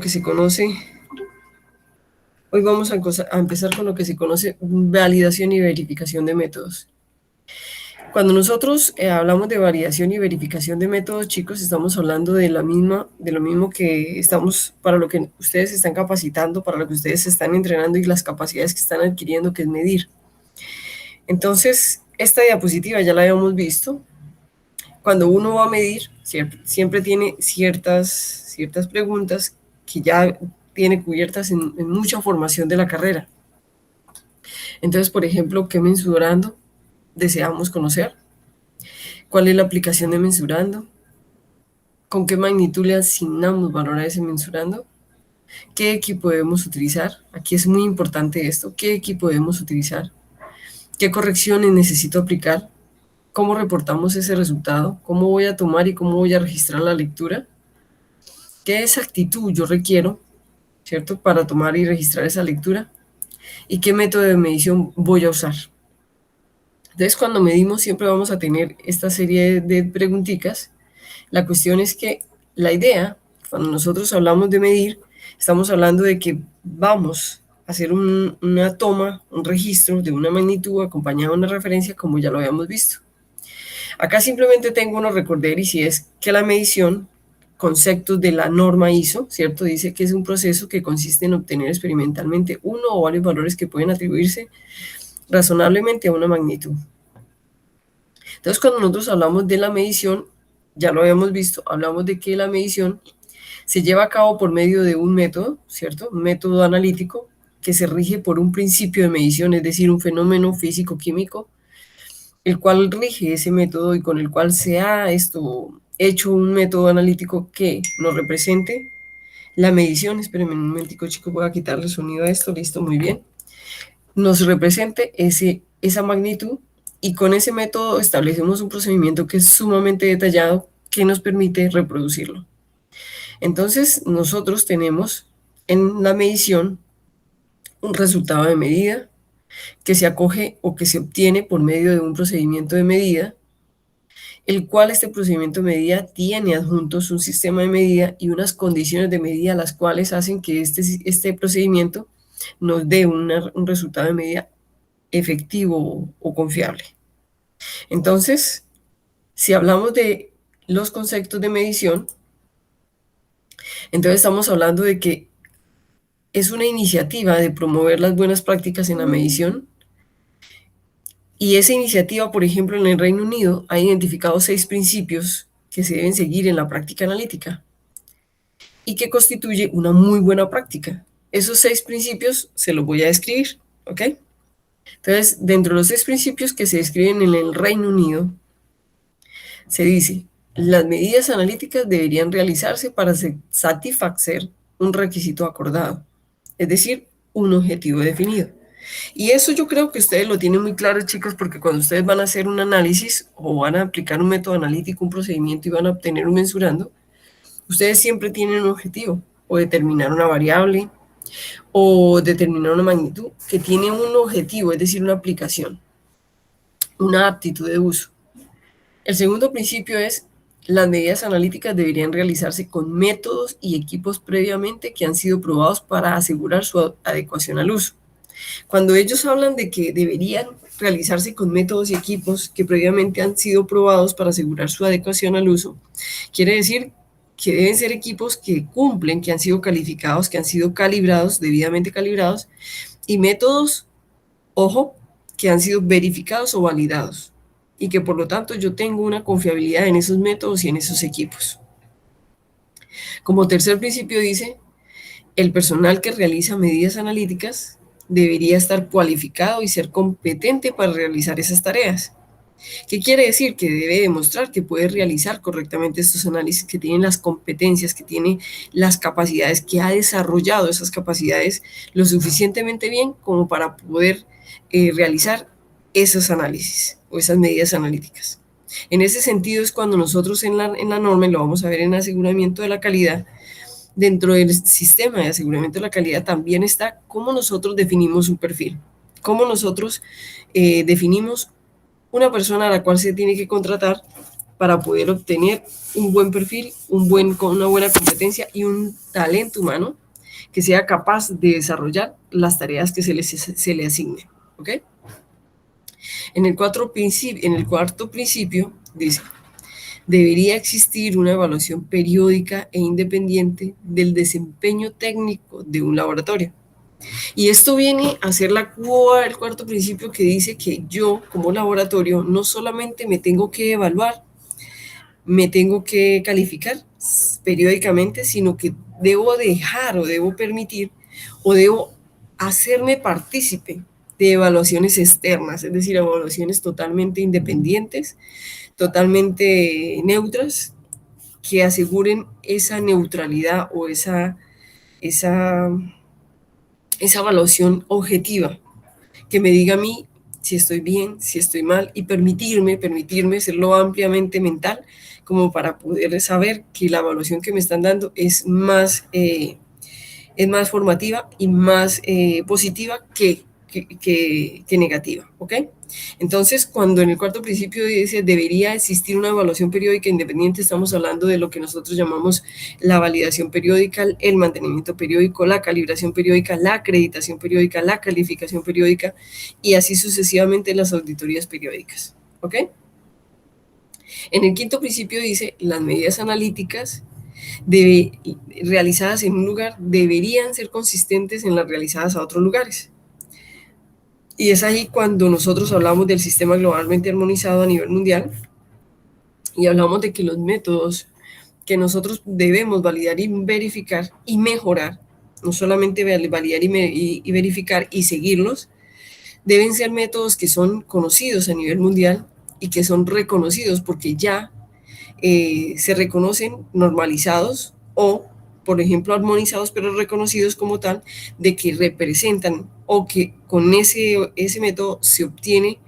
que se conoce, hoy vamos a empezar con lo que se conoce validación y verificación de métodos. Cuando nosotros hablamos de validación y verificación de métodos, chicos, estamos hablando de lo mismo que estamos, para lo que ustedes se están capacitando, para lo que ustedes se están entrenando y las capacidades que están adquiriendo, que es medir. Entonces, esta diapositiva ya la habíamos visto. Cuando uno va a medir, siempre tiene ciertas preguntas que ya tiene cubiertas en mucha formación de la carrera. Entonces, por ejemplo, ¿qué mensurando deseamos conocer? ¿Cuál es la aplicación de mensurando? ¿Con qué magnitud le asignamos valor a ese mensurando? ¿Qué equipo debemos utilizar? Aquí es muy importante esto. ¿Qué equipo debemos utilizar? ¿Qué correcciones necesito aplicar? ¿Cómo reportamos ese resultado? ¿Cómo voy a tomar y cómo voy a registrar la lectura? ¿Qué exactitud yo requiero, cierto, para tomar y registrar esa lectura? ¿Y qué método de medición voy a usar? Entonces, cuando medimos siempre vamos a tener esta serie de preguntitas. La cuestión es que la idea, cuando nosotros hablamos de medir, estamos hablando de que vamos a hacer una toma, un registro de una magnitud acompañada de una referencia, como ya lo habíamos visto. Acá simplemente tengo unos recorderis y es que la medición, conceptos de la norma ISO, ¿cierto? Dice que es un proceso que consiste en obtener experimentalmente uno o varios valores que pueden atribuirse razonablemente a una magnitud. Entonces, cuando nosotros hablamos de la medición, ya lo habíamos visto, hablamos de que la medición se lleva a cabo por medio de un método, ¿cierto? Un método analítico que se rige por un principio de medición, es decir, un fenómeno físico-químico, el cual rige ese método y con el cual se ha hecho un método analítico que nos represente la medición. Espérenme un momentico, chicos, voy a quitarle el sonido a esto, listo, muy bien. Nos represente esa magnitud y con ese método establecemos un procedimiento que es sumamente detallado que nos permite reproducirlo. Entonces, nosotros tenemos en la medición un resultado de medida que se acoge o que se obtiene por medio de un procedimiento de medida, el cual este procedimiento de medida tiene adjuntos un sistema de medida y unas condiciones de medida las cuales hacen que este procedimiento nos dé un resultado de medida efectivo o confiable. Entonces, si hablamos de los conceptos de medición, entonces estamos hablando de que es una iniciativa de promover las buenas prácticas en la medición y esa iniciativa, por ejemplo, en el Reino Unido ha identificado 6 principios que se deben seguir en la práctica analítica y que constituye una muy buena práctica. Esos 6 principios se los voy a describir, ¿ok? Entonces, dentro de los 6 principios que se describen en el Reino Unido, se dice, las medidas analíticas deberían realizarse para satisfacer un requisito acordado, es decir, un objetivo definido. Y eso yo creo que ustedes lo tienen muy claro, chicos, porque cuando ustedes van a hacer un análisis o van a aplicar un método analítico, un procedimiento y van a obtener un mensurando, ustedes siempre tienen un objetivo, o determinar una variable, o determinar una magnitud, que tiene un objetivo, es decir, una aplicación, una aptitud de uso. El segundo principio es, las medidas analíticas deberían realizarse con métodos y equipos previamente que han sido probados para asegurar su adecuación al uso. Cuando ellos hablan de que deberían realizarse con métodos y equipos que previamente han sido probados para asegurar su adecuación al uso, quiere decir que deben ser equipos que cumplen, que han sido calificados, que han sido calibrados, debidamente calibrados, y métodos, ojo, que han sido verificados o validados, y que por lo tanto yo tengo una confiabilidad en esos métodos y en esos equipos. Como tercer principio dice, el personal que realiza medidas analíticas debería estar cualificado y ser competente para realizar esas tareas. ¿Qué quiere decir? Que debe demostrar que puede realizar correctamente estos análisis, que tiene las competencias, que tiene las capacidades, que ha desarrollado esas capacidades lo suficientemente bien como para poder realizar esos análisis o esas medidas analíticas. En ese sentido es cuando nosotros en la norma, y lo vamos a ver en aseguramiento de la calidad, dentro del sistema de aseguramiento de la calidad también está cómo nosotros definimos un perfil, cómo nosotros definimos una persona a la cual se tiene que contratar para poder obtener un buen perfil, con una buena competencia y un talento humano que sea capaz de desarrollar las tareas que se le asignen. ¿Ok? En el cuarto principio dice, debería existir una evaluación periódica e independiente del desempeño técnico de un laboratorio. Y esto viene a ser el cuarto principio que dice que yo, como laboratorio, no solamente me tengo que evaluar, me tengo que calificar periódicamente, sino que debo dejar o debo permitir o debo hacerme partícipe de evaluaciones externas, es decir, evaluaciones totalmente independientes, totalmente neutras, que aseguren esa neutralidad o esa, esa evaluación objetiva, que me diga a mí si estoy bien, si estoy mal, y permitirme serlo ampliamente mental, como para poder saber que la evaluación que me están dando es más formativa y más positiva que negativa, ¿ok? Entonces, cuando en el cuarto principio dice debería existir una evaluación periódica independiente, estamos hablando de lo que nosotros llamamos la validación periódica, el mantenimiento periódico, la calibración periódica, la acreditación periódica, la calificación periódica y así sucesivamente las auditorías periódicas, ¿ok? En el quinto principio dice las medidas analíticas realizadas en un lugar deberían ser consistentes en las realizadas a otros lugares. Y es ahí cuando nosotros hablamos del sistema globalmente armonizado a nivel mundial y hablamos de que los métodos que nosotros debemos validar y verificar y mejorar, no solamente validar y verificar y seguirlos, deben ser métodos que son conocidos a nivel mundial y que son reconocidos porque ya se reconocen normalizados o, por ejemplo, armonizados, pero reconocidos como tal, de que representan o que con ese método se obtiene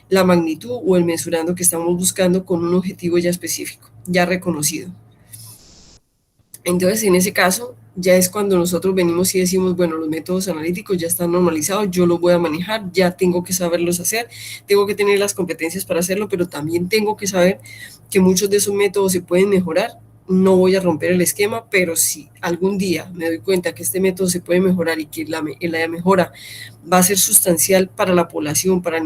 la magnitud o el mesurando que estamos buscando con un objetivo ya específico, ya reconocido. Entonces, en ese caso, ya es cuando nosotros venimos y decimos, bueno, los métodos analíticos ya están normalizados, yo los voy a manejar, ya tengo que saberlos hacer, tengo que tener las competencias para hacerlo, pero también tengo que saber que muchos de esos métodos se pueden mejorar. No voy a romper el esquema, pero si algún día me doy cuenta que este método se puede mejorar y que la mejora va a ser sustancial para la población, para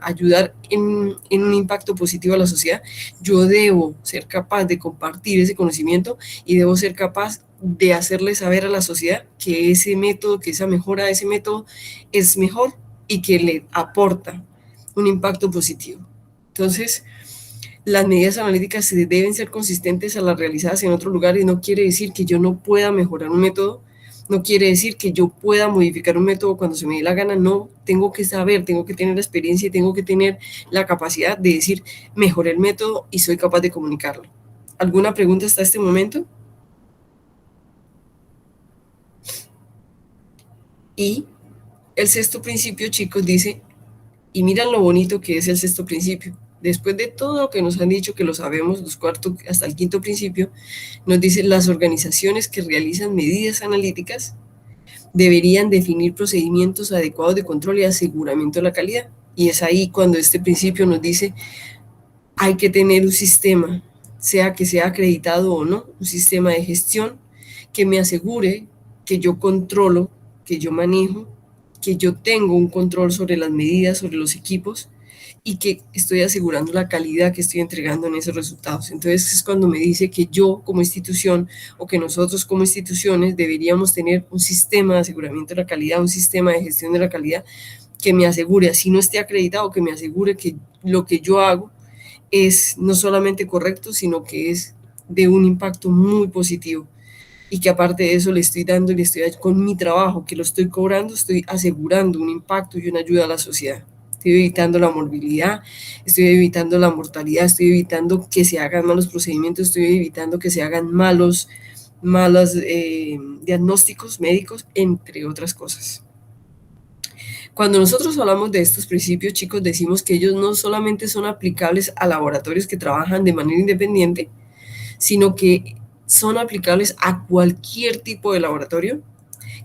ayudar en un impacto positivo a la sociedad, yo debo ser capaz de compartir ese conocimiento y debo ser capaz de hacerle saber a la sociedad que ese método, que esa mejora de ese método es mejor y que le aporta un impacto positivo. Entonces, las medidas analíticas deben ser consistentes a las realizadas en otro lugar y no quiere decir que yo no pueda mejorar un método, no quiere decir que yo pueda modificar un método cuando se me dé la gana, no, tengo que saber, tengo que tener la experiencia y tengo que tener la capacidad de decir, mejoré el método y soy capaz de comunicarlo. ¿Alguna pregunta hasta este momento? Y el sexto principio, chicos, dice, y miran lo bonito que es el sexto principio. Después de todo lo que nos han dicho, que lo sabemos, los cuartos hasta el quinto principio, nos dice las organizaciones que realizan medidas analíticas deberían definir procedimientos adecuados de control y aseguramiento de la calidad. Y es ahí cuando este principio nos dice hay que tener un sistema, sea que sea acreditado o no, un sistema de gestión que me asegure que yo controlo, que yo manejo, que yo tengo un control sobre las medidas, sobre los equipos y que estoy asegurando la calidad que estoy entregando en esos resultados. Entonces es cuando me dice que yo como institución o que nosotros como instituciones deberíamos tener un sistema de aseguramiento de la calidad, un sistema de gestión de la calidad que me asegure, así no esté acreditado, que me asegure que lo que yo hago es no solamente correcto, sino que es de un impacto muy positivo y que aparte de eso le estoy dando, le estoy con mi trabajo, que lo estoy cobrando, estoy asegurando un impacto y una ayuda a la sociedad. Estoy evitando la morbilidad, estoy evitando la mortalidad, estoy evitando que se hagan malos procedimientos, estoy evitando que se hagan malos diagnósticos médicos, entre otras cosas. Cuando nosotros hablamos de estos principios, chicos, decimos que ellos no solamente son aplicables a laboratorios que trabajan de manera independiente, sino que son aplicables a cualquier tipo de laboratorio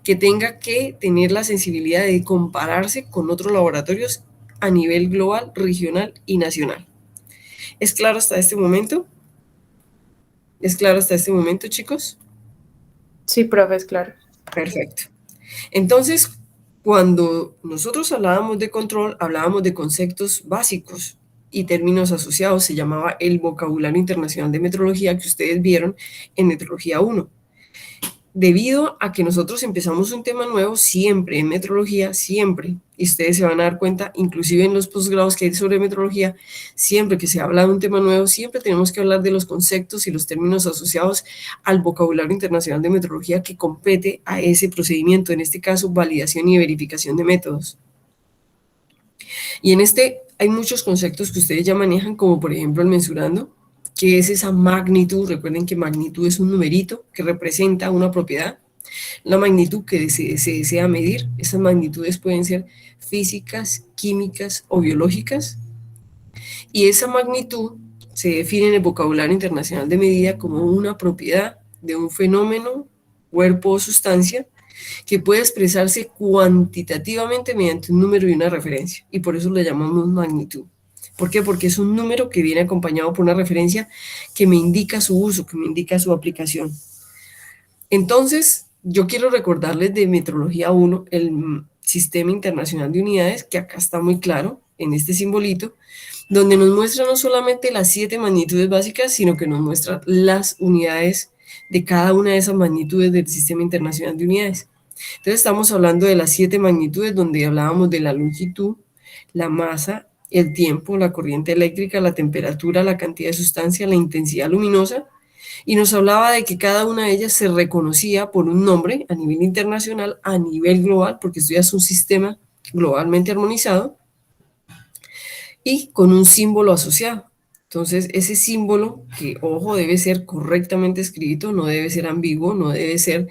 que tenga que tener la sensibilidad de compararse con otros laboratorios a nivel global, regional y nacional. ¿Es claro hasta este momento? ¿Es claro hasta este momento, chicos? Sí, profe, es claro. Perfecto. Entonces, cuando nosotros hablábamos de control, hablábamos de conceptos básicos y términos asociados. Se llamaba el vocabulario internacional de metrología que ustedes vieron en Metrología 1. Debido a que nosotros empezamos un tema nuevo siempre en metrología, siempre, y ustedes se van a dar cuenta, inclusive en los posgrados que hay sobre metrología, siempre que se habla de un tema nuevo, siempre tenemos que hablar de los conceptos y los términos asociados al vocabulario internacional de metrología que compete a ese procedimiento, en este caso, validación y verificación de métodos. Y en este hay muchos conceptos que ustedes ya manejan, como por ejemplo el mensurando, que es esa magnitud. Recuerden que magnitud es un numerito que representa una propiedad. La magnitud que se desea medir, esas magnitudes pueden ser físicas, químicas o biológicas, y esa magnitud se define en el vocabulario internacional de medida como una propiedad de un fenómeno, cuerpo o sustancia que puede expresarse cuantitativamente mediante un número y una referencia, y por eso le llamamos magnitud. ¿Por qué? Porque es un número que viene acompañado por una referencia que me indica su uso, que me indica su aplicación. Entonces, yo quiero recordarles de Metrología 1, el Sistema Internacional de Unidades, que acá está muy claro en este simbolito, donde nos muestra no solamente las 7 magnitudes básicas, sino que nos muestra las unidades de cada una de esas magnitudes del Sistema Internacional de Unidades. Entonces estamos hablando de las 7 magnitudes, donde hablábamos de la longitud, la masa, el tiempo, la corriente eléctrica, la temperatura, la cantidad de sustancia, la intensidad luminosa, y nos hablaba de que cada una de ellas se reconocía por un nombre a nivel internacional, a nivel global, porque esto ya es un sistema globalmente armonizado, y con un símbolo asociado. Entonces, ese símbolo, que ojo, debe ser correctamente escrito, no debe ser ambiguo, no debe ser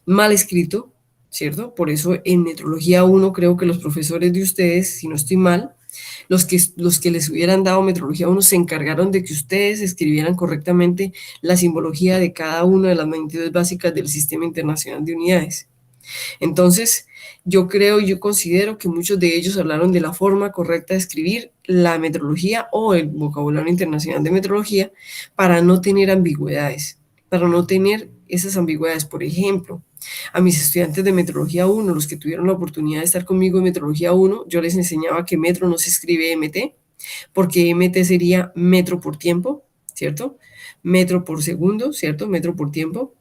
mal escrito, ¿cierto? Por eso en Metrología 1 creo que los profesores de ustedes, si no estoy mal, los que les hubieran dado Metrología 1 se encargaron de que ustedes escribieran correctamente la simbología de cada una de las magnitudes básicas del Sistema Internacional de Unidades. Entonces, yo creo y yo considero que muchos de ellos hablaron de la forma correcta de escribir la metrología o el vocabulario internacional de metrología para no tener ambigüedades, para no tener esas ambigüedades. Por ejemplo, a mis estudiantes de Metrología 1, los que tuvieron la oportunidad de estar conmigo en Metrología 1, yo les enseñaba que metro no se escribe MT, porque MT sería metro por tiempo, ¿cierto? Metro por segundo, ¿cierto? Metro por tiempo.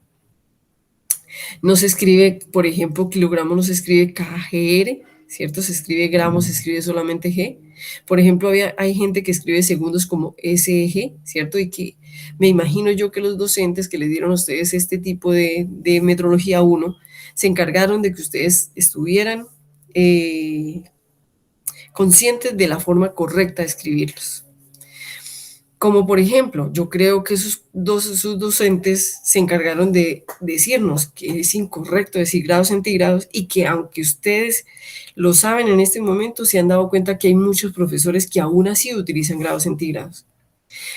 No se escribe, por ejemplo, kilogramo no se escribe kgr, ¿cierto? Se escribe gramos, se escribe solamente G. Por ejemplo, hay gente que escribe segundos como SG, ¿cierto? Y que me imagino yo que los docentes que le dieron a ustedes este tipo de Metrología 1 se encargaron de que ustedes estuvieran conscientes de la forma correcta de escribirlos. Como por ejemplo, yo creo que sus docentes se encargaron de decirnos que es incorrecto decir grados centígrados, y que aunque ustedes lo saben en este momento, se han dado cuenta que hay muchos profesores que aún así utilizan grados centígrados.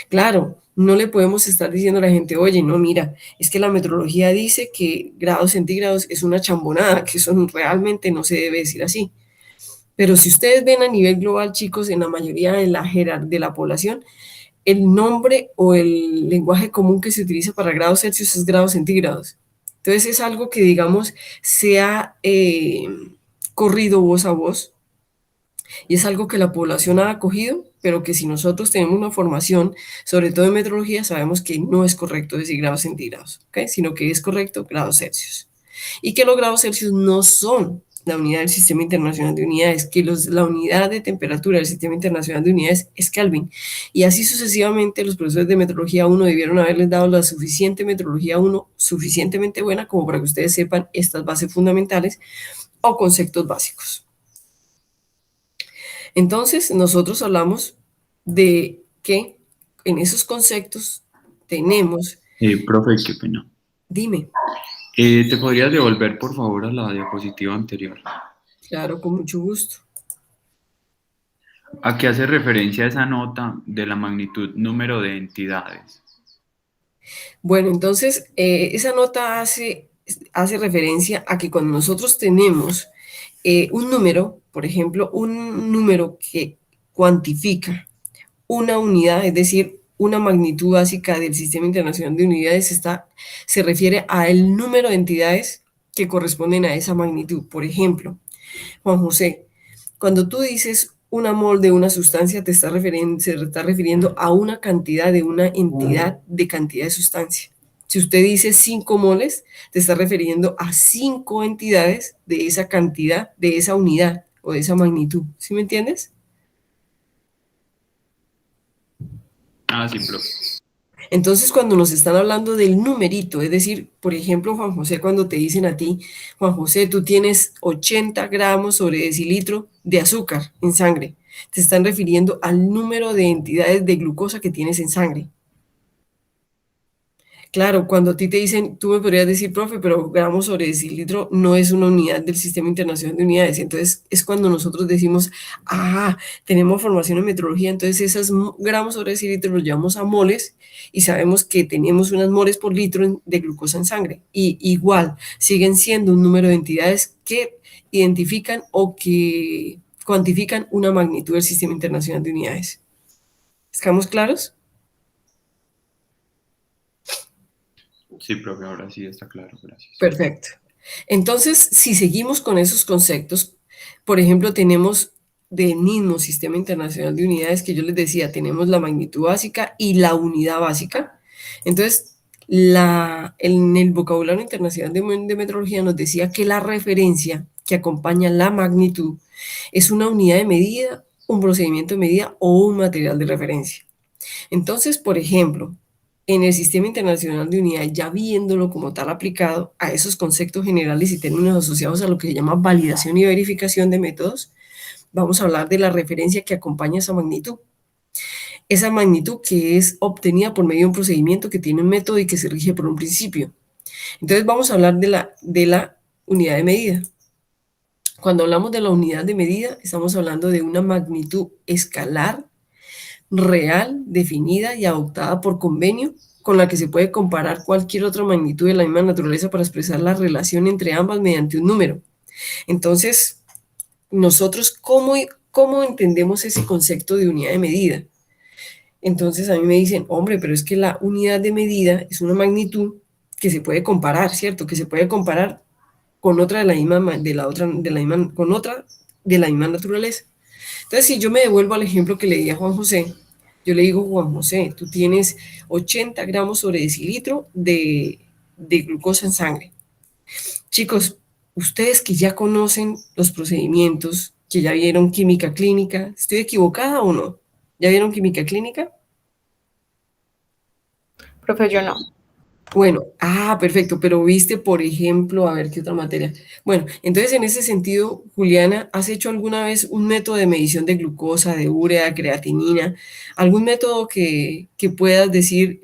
Claro, no le podemos estar diciendo a la gente, oye, no, mira, es que la metrología dice que grados centígrados es una chambonada, que eso realmente no se debe decir así. Pero si ustedes ven a nivel global, chicos, en la mayoría de la población, el nombre o el lenguaje común que se utiliza para grados Celsius es grados centígrados. Entonces es algo que, digamos, se ha corrido voz a voz, y es algo que la población ha acogido, pero que si nosotros tenemos una formación, sobre todo en metrología, sabemos que no es correcto decir grados centígrados, ¿okay? Sino que es correcto grados Celsius. Y que los grados Celsius no son la unidad del Sistema Internacional de Unidades, que la unidad de temperatura del Sistema Internacional de Unidades es Kelvin. Y así sucesivamente, los profesores de Metrología 1 debieron haberles dado la suficiente Metrología 1, suficientemente buena como para que ustedes sepan estas bases fundamentales o conceptos básicos. Entonces, nosotros hablamos de que en esos conceptos tenemos... Profe, qué pena. Dime. ¿Te podrías devolver, por favor, a la diapositiva anterior? Claro, con mucho gusto. ¿A qué hace referencia esa nota de la magnitud número de entidades? Bueno, entonces, esa nota hace referencia a que cuando nosotros tenemos un número, por ejemplo, un número que cuantifica una unidad, es decir, una magnitud básica del Sistema Internacional de Unidades se refiere al número de entidades que corresponden a esa magnitud. Por ejemplo, Juan José, cuando tú dices una mol de una sustancia, se está refiriendo a una cantidad de una entidad de cantidad de sustancia. Si usted dice 5 moles, te está refiriendo a 5 entidades de esa cantidad, de esa unidad o de esa magnitud. ¿Sí me entiendes? Ah, sí, profe. Entonces, cuando nos están hablando del numerito, es decir, por ejemplo, Juan José, cuando te dicen a ti, Juan José, tú tienes 80 gramos sobre decilitro de azúcar en sangre, te están refiriendo al número de entidades de glucosa que tienes en sangre. Claro, cuando a ti te dicen, tú me podrías decir, profe, pero gramos sobre decilitro no es una unidad del Sistema Internacional de Unidades. Entonces, es cuando nosotros decimos, tenemos formación en metrología, entonces esos gramos sobre decilitro los llevamos a moles y sabemos que tenemos unas moles por litro de glucosa en sangre. Y igual, siguen siendo un número de entidades que identifican o que cuantifican una magnitud del Sistema Internacional de Unidades. ¿Estamos claros? Sí, profe, ahora sí está claro, gracias. Perfecto. Entonces, si seguimos con esos conceptos, por ejemplo, tenemos del mismo Sistema Internacional de Unidades que yo les decía, tenemos la magnitud básica y la unidad básica. Entonces, en el vocabulario internacional de metrología nos decía que la referencia que acompaña la magnitud es una unidad de medida, un procedimiento de medida o un material de referencia. Entonces, por ejemplo, en el Sistema Internacional de Unidades, ya viéndolo como tal aplicado a esos conceptos generales y términos asociados a lo que se llama validación y verificación de métodos, vamos a hablar de la referencia que acompaña esa magnitud. Esa magnitud que es obtenida por medio de un procedimiento que tiene un método y que se rige por un principio. Entonces vamos a hablar de la unidad de medida. Cuando hablamos de la unidad de medida, estamos hablando de una magnitud escalar real, definida y adoptada por convenio, con la que se puede comparar cualquier otra magnitud de la misma naturaleza para expresar la relación entre ambas mediante un número. Entonces, nosotros, ¿cómo entendemos ese concepto de unidad de medida? Entonces, a mí me dicen, hombre, pero es que la unidad de medida es una magnitud que se puede comparar, ¿cierto? Que se puede comparar con otra con otra de la misma naturaleza. Entonces, si yo me devuelvo al ejemplo que le di a Juan José, yo le digo, Juan José, tú tienes 80 gramos sobre decilitro de glucosa en sangre. Chicos, ustedes que ya conocen los procedimientos, que ya vieron química clínica, ¿estoy equivocada o no? ¿Ya vieron química clínica? Profe, yo no. Bueno, perfecto, pero viste, por ejemplo, a ver qué otra materia. Bueno, entonces en ese sentido, Juliana, ¿has hecho alguna vez un método de medición de glucosa, de urea, creatinina? ¿Algún método que puedas decir,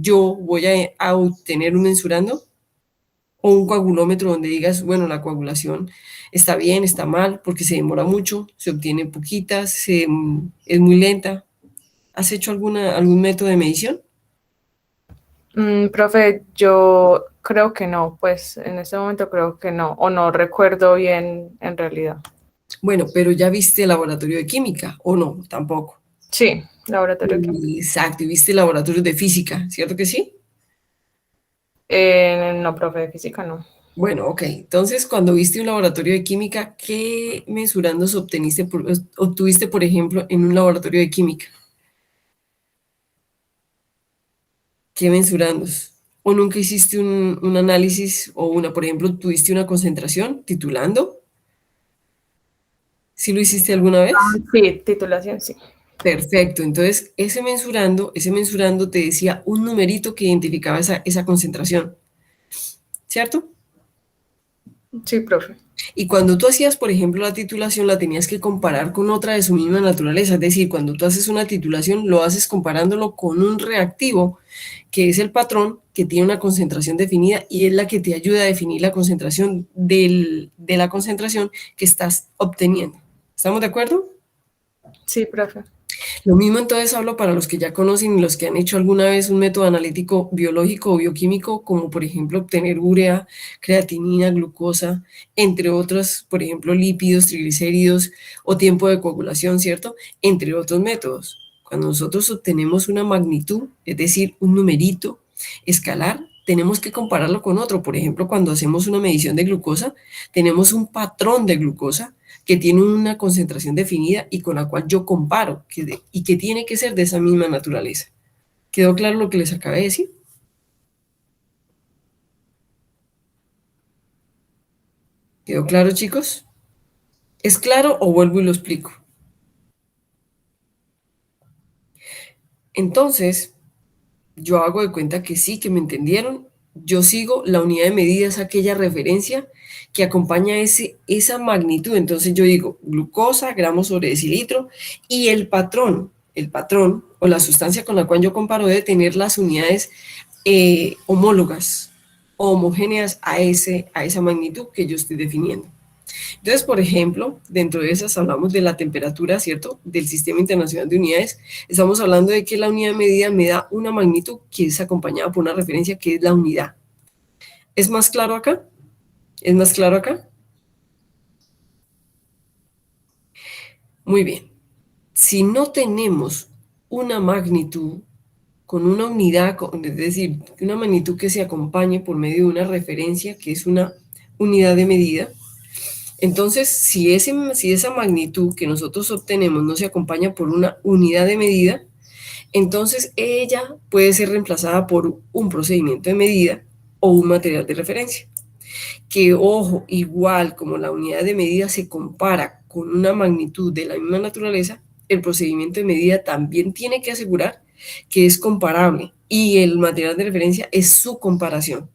yo voy a obtener un mensurando? ¿O un coagulómetro donde digas, bueno, la coagulación está bien, está mal, porque se demora mucho, se obtiene poquitas, es muy lenta? ¿Has hecho algún método de medición? Profe, yo creo que no, pues en este momento creo que no, o no recuerdo bien en realidad. Bueno, pero ya viste el laboratorio de química, ¿o no? Tampoco. Sí, laboratorio de química. Exacto, y viste laboratorios de física, ¿cierto que sí? No, profe, de física no. Bueno, ok. Entonces, cuando viste un laboratorio de química, ¿qué mensurandos obtuviste, por ejemplo, en un laboratorio de química? ¿Qué mensurandos? ¿O nunca hiciste un análisis o por ejemplo, tuviste una concentración titulando? ¿Sí lo hiciste alguna vez? Sí, titulación, sí. Perfecto. Entonces, ese mensurando te decía un numerito que identificaba esa concentración, ¿cierto? Sí, profe. Y cuando tú hacías, por ejemplo, la titulación, la tenías que comparar con otra de su misma naturaleza. Es decir, cuando tú haces una titulación, lo haces comparándolo con un reactivo, que es el patrón, que tiene una concentración definida y es la que te ayuda a definir la concentración de la concentración que estás obteniendo. ¿Estamos de acuerdo? Sí, profe. Lo mismo entonces hablo para los que ya conocen y los que han hecho alguna vez un método analítico biológico o bioquímico, como por ejemplo obtener urea, creatinina, glucosa, entre otros, por ejemplo, lípidos, triglicéridos o tiempo de coagulación, ¿cierto? Entre otros métodos. Cuando nosotros obtenemos una magnitud, es decir, un numerito escalar, tenemos que compararlo con otro. Por ejemplo, cuando hacemos una medición de glucosa, tenemos un patrón de glucosa que tiene una concentración definida y con la cual yo comparo, y que tiene que ser de esa misma naturaleza. ¿Quedó claro lo que les acabé de decir? ¿Quedó claro, chicos? ¿Es claro o vuelvo y lo explico? Entonces, yo hago de cuenta que sí, que me entendieron. Yo sigo, la unidad de medida es aquella referencia que acompaña esa magnitud. Entonces yo digo glucosa, gramos sobre decilitro, y el patrón o la sustancia con la cual yo comparo debe tener las unidades homólogas o homogéneas a esa magnitud que yo estoy definiendo. Entonces, por ejemplo, dentro de esas hablamos de la temperatura, ¿cierto? Del Sistema Internacional de Unidades. Estamos hablando de que la unidad de medida me da una magnitud que es acompañada por una referencia que es la unidad. ¿Es más claro acá? ¿Es más claro acá? Muy bien. Si no tenemos una magnitud con una unidad, es decir, una magnitud que se acompañe por medio de una referencia que es una unidad de medida, entonces, si esa magnitud que nosotros obtenemos no se acompaña por una unidad de medida, entonces ella puede ser reemplazada por un procedimiento de medida o un material de referencia. Que, ojo, igual como la unidad de medida se compara con una magnitud de la misma naturaleza, el procedimiento de medida también tiene que asegurar que es comparable y el material de referencia es su comparación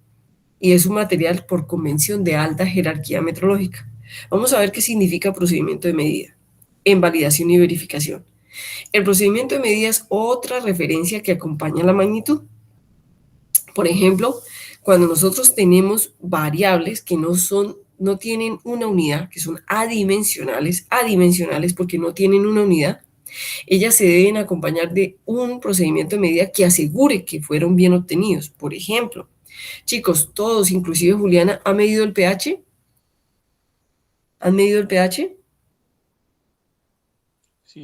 y es un material por convención de alta jerarquía metrológica. Vamos a ver qué significa procedimiento de medida en validación y verificación. El procedimiento de medida es otra referencia que acompaña la magnitud. Por ejemplo, cuando nosotros tenemos variables que no tienen una unidad, que son adimensionales porque no tienen una unidad, ellas se deben acompañar de un procedimiento de medida que asegure que fueron bien obtenidos. Por ejemplo, chicos, todos, inclusive Juliana, ¿han medido el pH? ¿Han medido el pH? Sí,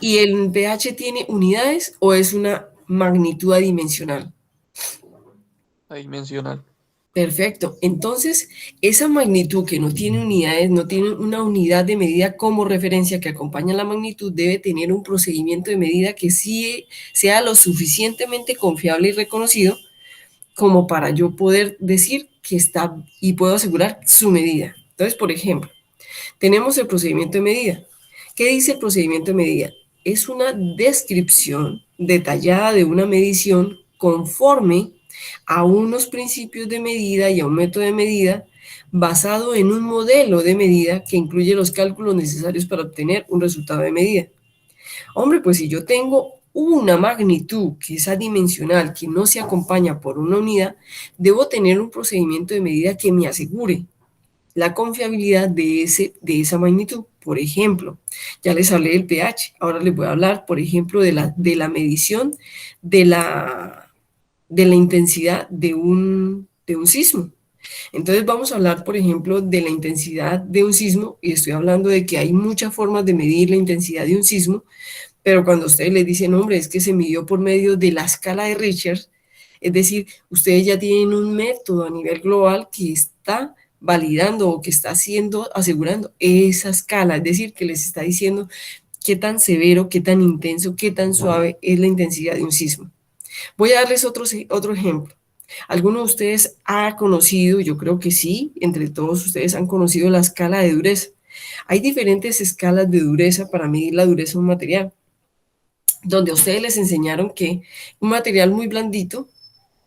¿Y el pH tiene unidades o es una magnitud adimensional? adimensional. Perfecto. Entonces, esa magnitud que no tiene unidades, no tiene una unidad de medida como referencia que acompaña la magnitud, debe tener un procedimiento de medida que sí sea lo suficientemente confiable y reconocido como para yo poder decir que está y puedo asegurar su medida. Entonces, por ejemplo, tenemos el procedimiento de medida. ¿Qué dice el procedimiento de medida? Es una descripción detallada de una medición conforme a unos principios de medida y a un método de medida basado en un modelo de medida que incluye los cálculos necesarios para obtener un resultado de medida. Hombre, pues si yo tengo una magnitud que es adimensional, que no se acompaña por una unidad, debo tener un procedimiento de medida que me asegure la confiabilidad de esa magnitud. Por ejemplo, ya les hablé del pH, ahora les voy a hablar, por ejemplo, de la medición de la intensidad de un sismo. Entonces vamos a hablar, por ejemplo, de la intensidad de un sismo, y estoy hablando de que hay muchas formas de medir la intensidad de un sismo, pero cuando ustedes les dicen, hombre, es que se midió por medio de la escala de Richter, es decir, ustedes ya tienen un método a nivel global que está validando o que está asegurando esa escala, es decir, que les está diciendo qué tan severo, qué tan intenso, qué tan suave es la intensidad de un sismo. Voy a darles otro ejemplo. ¿Alguno de ustedes ha conocido, yo creo que sí, entre todos ustedes han conocido la escala de dureza? Hay diferentes escalas de dureza para medir la dureza de un material, donde a ustedes les enseñaron que un material muy blandito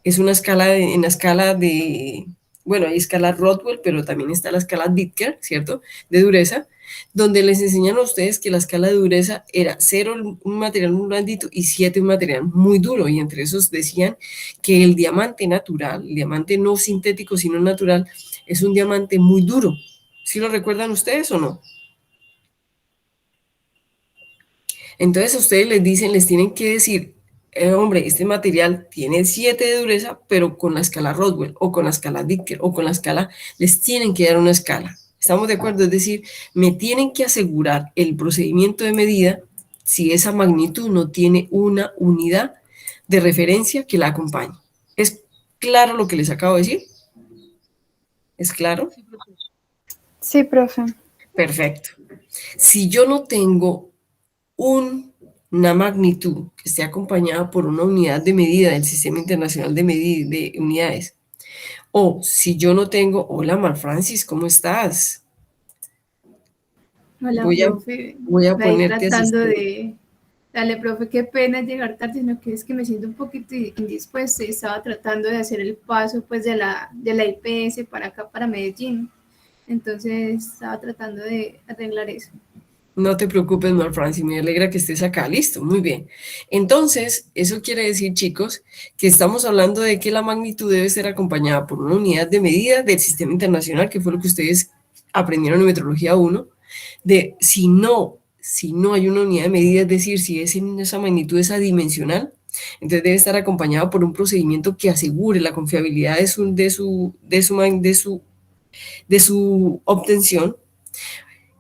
es una escala en la escala de, bueno, hay escala Rockwell, pero también está la escala Dittker, ¿cierto? De dureza, donde les enseñaron a ustedes que la escala de dureza era 0 un material muy blandito y 7 un material muy duro, y entre esos decían que el diamante natural, el diamante no sintético sino natural, es un diamante muy duro. ¿Sí lo recuerdan ustedes o no? Entonces a ustedes les tienen que decir, hombre, este material tiene 7 de dureza, pero con la escala Rockwell o con la escala Dittker o con la escala, les tienen que dar una escala. ¿Estamos de acuerdo? Es decir, me tienen que asegurar el procedimiento de medida si esa magnitud no tiene una unidad de referencia que la acompañe. ¿Es claro lo que les acabo de decir? ¿Es claro? Sí, profe. Perfecto. Si yo no tengo una magnitud que esté acompañada por una unidad de medida del Sistema Internacional de Unidades, o si yo no tengo, hola Mar Francis, ¿cómo estás? Hola, Voy profe. a Ahí ponerte tratando asistente. de... Dale, profe, qué pena llegar tarde, sino que es que me siento un poquito indispuesta y estaba tratando de hacer el paso pues de la IPS para acá, para Medellín. Entonces estaba tratando de arreglar eso. No te preocupes, Mar Francis, me alegra que estés acá. Listo, muy bien. Entonces, eso quiere decir, chicos, que estamos hablando de que la magnitud debe ser acompañada por una unidad de medida del Sistema Internacional, que fue lo que ustedes aprendieron en Metrología 1, de si no hay una unidad de medida, es decir, si esa magnitud es adimensional, entonces debe estar acompañada por un procedimiento que asegure la confiabilidad de su obtención,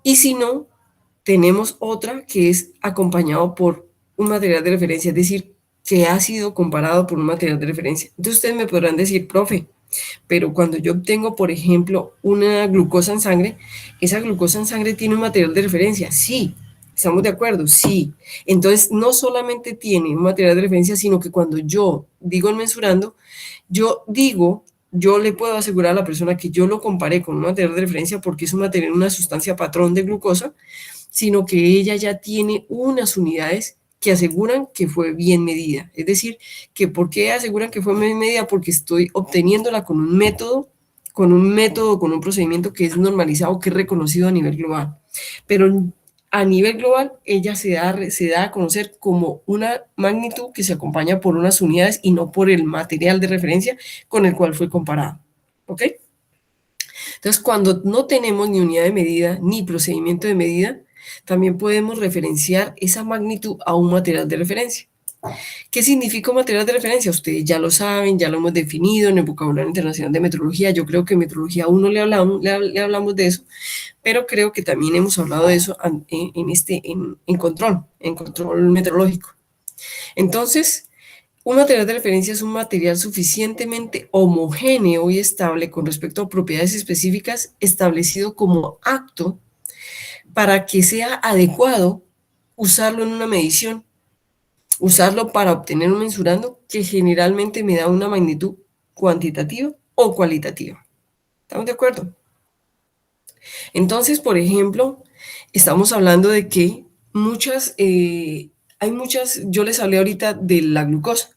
y si no, tenemos otra que es acompañado por un material de referencia, es decir, que ha sido comparado por un material de referencia. Entonces ustedes me podrán decir, profe, pero cuando yo obtengo, por ejemplo, una glucosa en sangre, esa glucosa en sangre tiene un material de referencia. Sí, ¿estamos de acuerdo? Sí. Entonces, no solamente tiene un material de referencia, sino que cuando yo digo en mensurando, yo le puedo asegurar a la persona que yo lo comparé con un material de referencia porque es un material, una sustancia patrón de glucosa, sino que ella ya tiene unas unidades que aseguran que fue bien medida. Es decir, que ¿por qué aseguran que fue bien medida? Porque estoy obteniéndola con un método, con un procedimiento que es normalizado, que es reconocido a nivel global. Pero a nivel global, ella se da a conocer como una magnitud que se acompaña por unas unidades y no por el material de referencia con el cual fue comparado. ¿Ok? Entonces, cuando no tenemos ni unidad de medida ni procedimiento de medida, también podemos referenciar esa magnitud a un material de referencia. ¿Qué significa un material de referencia? Ustedes ya lo saben, ya lo hemos definido en el vocabulario internacional de metrología. Yo creo que en metrología 1 le hablamos de eso, pero creo que también hemos hablado de eso en control metrológico. Entonces, un material de referencia es un material suficientemente homogéneo y estable con respecto a propiedades específicas establecido como apto para que sea adecuado usarlo en una medición, usarlo para obtener un mensurando que generalmente me da una magnitud cuantitativa o cualitativa. ¿Estamos de acuerdo? Entonces, por ejemplo, estamos hablando de que hay muchas, yo les hablé ahorita de la glucosa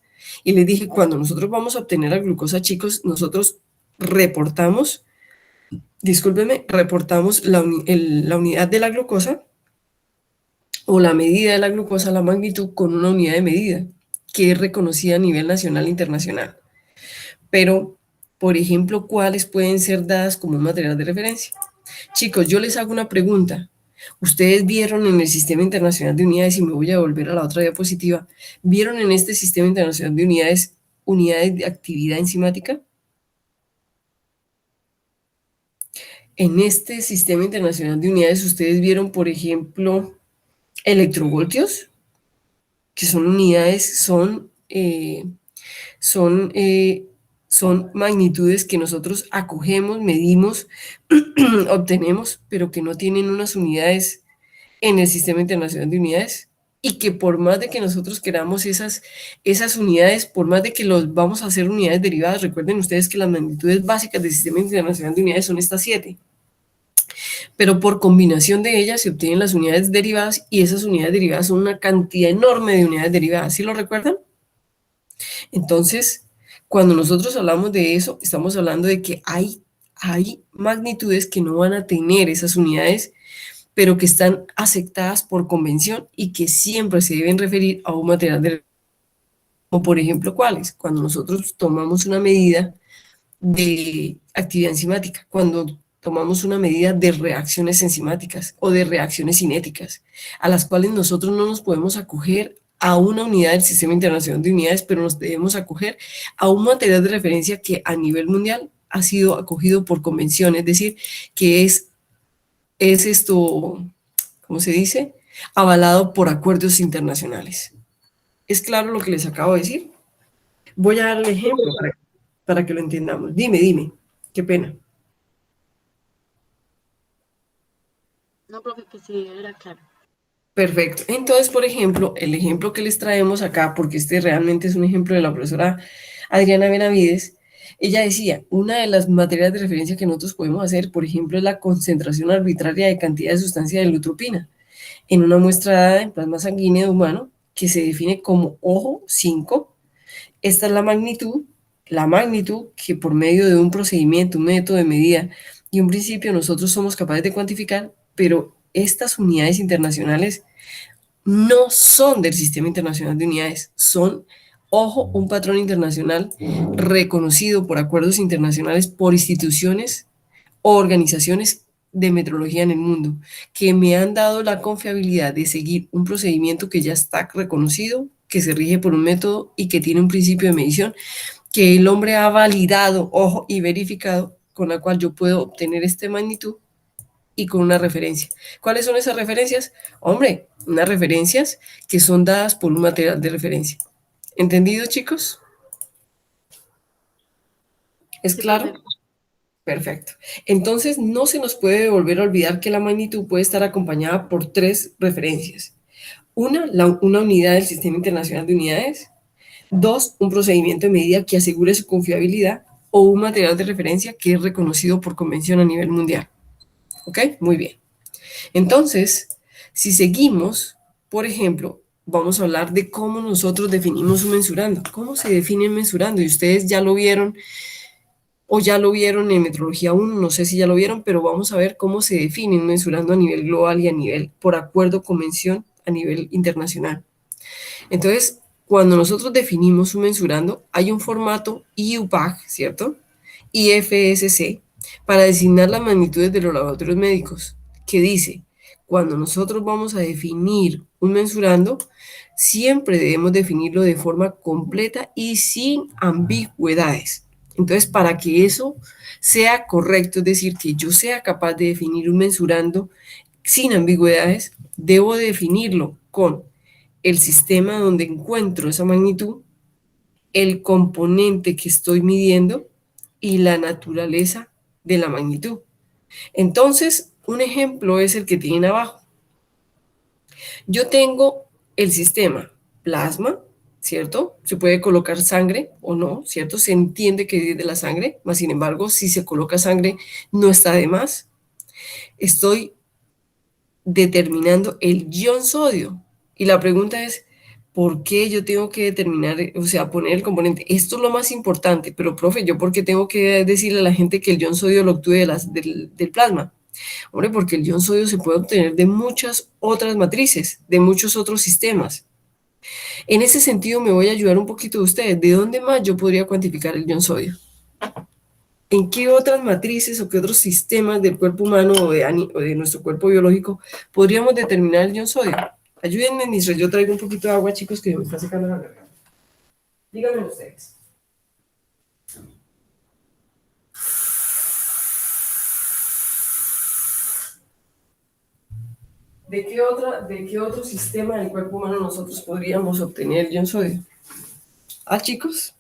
y les dije, cuando nosotros vamos a obtener la glucosa, chicos, nosotros reportamos la unidad de la glucosa o la medida de la glucosa, la magnitud, con una unidad de medida que es reconocida a nivel nacional e internacional. Pero, por ejemplo, ¿cuáles pueden ser dadas como un material de referencia? Chicos, yo les hago una pregunta. Ustedes vieron en el Sistema Internacional de Unidades, y me voy a volver a la otra diapositiva, ¿vieron en este Sistema Internacional de Unidades unidades de actividad enzimática? En este Sistema Internacional de Unidades, ustedes vieron, por ejemplo, electrovoltios, que son unidades, son magnitudes que nosotros acogemos, medimos, obtenemos, pero que no tienen unas unidades en el Sistema Internacional de Unidades, y que por más de que nosotros queramos esas unidades, por más de que los vamos a hacer unidades derivadas, recuerden ustedes que las magnitudes básicas del Sistema Internacional de Unidades son estas 7, pero por combinación de ellas se obtienen las unidades derivadas, y esas unidades derivadas son una cantidad enorme de unidades derivadas. ¿Sí lo recuerdan? Entonces, cuando nosotros hablamos de eso, estamos hablando de que hay magnitudes que no van a tener esas unidades, pero que están aceptadas por convención y que siempre se deben referir a un material de referencia. O por ejemplo, ¿cuáles? Cuando nosotros tomamos una medida de actividad enzimática, cuando tomamos una medida de reacciones enzimáticas o de reacciones cinéticas, a las cuales nosotros no nos podemos acoger a una unidad del Sistema Internacional de Unidades, pero nos debemos acoger a un material de referencia que a nivel mundial ha sido acogido por convención, es decir, que es esto, ¿cómo se dice? avalado por acuerdos internacionales. ¿Es claro lo que les acabo de decir? Voy a dar el ejemplo para que lo entendamos. Dime, qué pena. No, profe, que sí, era claro. Perfecto. Entonces, por ejemplo, el ejemplo que les traemos acá, porque este realmente es un ejemplo de la profesora Adriana Benavides, ella decía, una de las materias de referencia que nosotros podemos hacer, por ejemplo, es la concentración arbitraria de cantidad de sustancia de lutropina en una muestra dada en plasma sanguíneo humano que se define como ojo 5. Esta es la magnitud que por medio de un procedimiento, un método de medida y un principio nosotros somos capaces de cuantificar, pero estas unidades internacionales no son del Sistema Internacional de Unidades, son, ojo, un patrón internacional reconocido por acuerdos internacionales por instituciones o organizaciones de metrología en el mundo, que me han dado la confiabilidad de seguir un procedimiento que ya está reconocido, que se rige por un método y que tiene un principio de medición, que el hombre ha validado, ojo, y verificado, con la cual yo puedo obtener esta magnitud y con una referencia. ¿Cuáles son esas referencias? Hombre, unas referencias que son dadas por un material de referencia. ¿Entendido, chicos? ¿Es Sí, claro? profe. Perfecto. Entonces, no se nos puede volver a olvidar que la magnitud puede estar acompañada por 3 referencias. Una unidad del Sistema Internacional de Unidades. 2, un procedimiento de medida que asegure su confiabilidad o un material de referencia que es reconocido por convención a nivel mundial. ¿Ok? Muy bien. Entonces, si seguimos, por ejemplo, vamos a hablar de cómo nosotros definimos un mensurando. ¿Cómo se define un mensurando? Y ustedes ya lo vieron o ya lo vieron en Metrología 1, no sé si ya lo vieron, pero vamos a ver cómo se define un mensurando a nivel global y a nivel, por acuerdo, convención, a nivel internacional. Entonces, cuando nosotros definimos un mensurando, hay un formato IUPAC, ¿cierto? IFSC, para designar las magnitudes de los laboratorios médicos, que dice, cuando nosotros vamos a definir un mensurando, siempre debemos definirlo de forma completa y sin ambigüedades. Entonces, para que eso sea correcto, es decir, que yo sea capaz de definir un mensurando sin ambigüedades, debo definirlo con el sistema donde encuentro esa magnitud, el componente que estoy midiendo y la naturaleza de la magnitud. Entonces, un ejemplo es el que tienen abajo. Yo tengo el sistema plasma, ¿cierto? Se puede colocar sangre o no, ¿cierto? Se entiende que es de la sangre, mas sin embargo, si se coloca sangre, no está de más. Estoy determinando el ion sodio. Y la pregunta es, ¿por qué yo tengo que determinar, o sea, poner el componente? Esto es lo más importante, pero profe, ¿yo por qué tengo que decirle a la gente que el ion sodio lo obtuve del plasma? Hombre, porque el ion sodio se puede obtener de muchas otras matrices, de muchos otros sistemas. En ese sentido, me voy a ayudar un poquito de ustedes. ¿De dónde más yo podría cuantificar el ion sodio? ¿En qué otras matrices o qué otros sistemas del cuerpo humano o de nuestro cuerpo biológico podríamos determinar el ion sodio? Ayúdenme mientras yo traigo un poquito de agua, chicos, que me está secando la garganta. Díganme ustedes. ¿De qué otro sistema del cuerpo humano nosotros podríamos obtener el ion sodio? ¿Ah, chicos?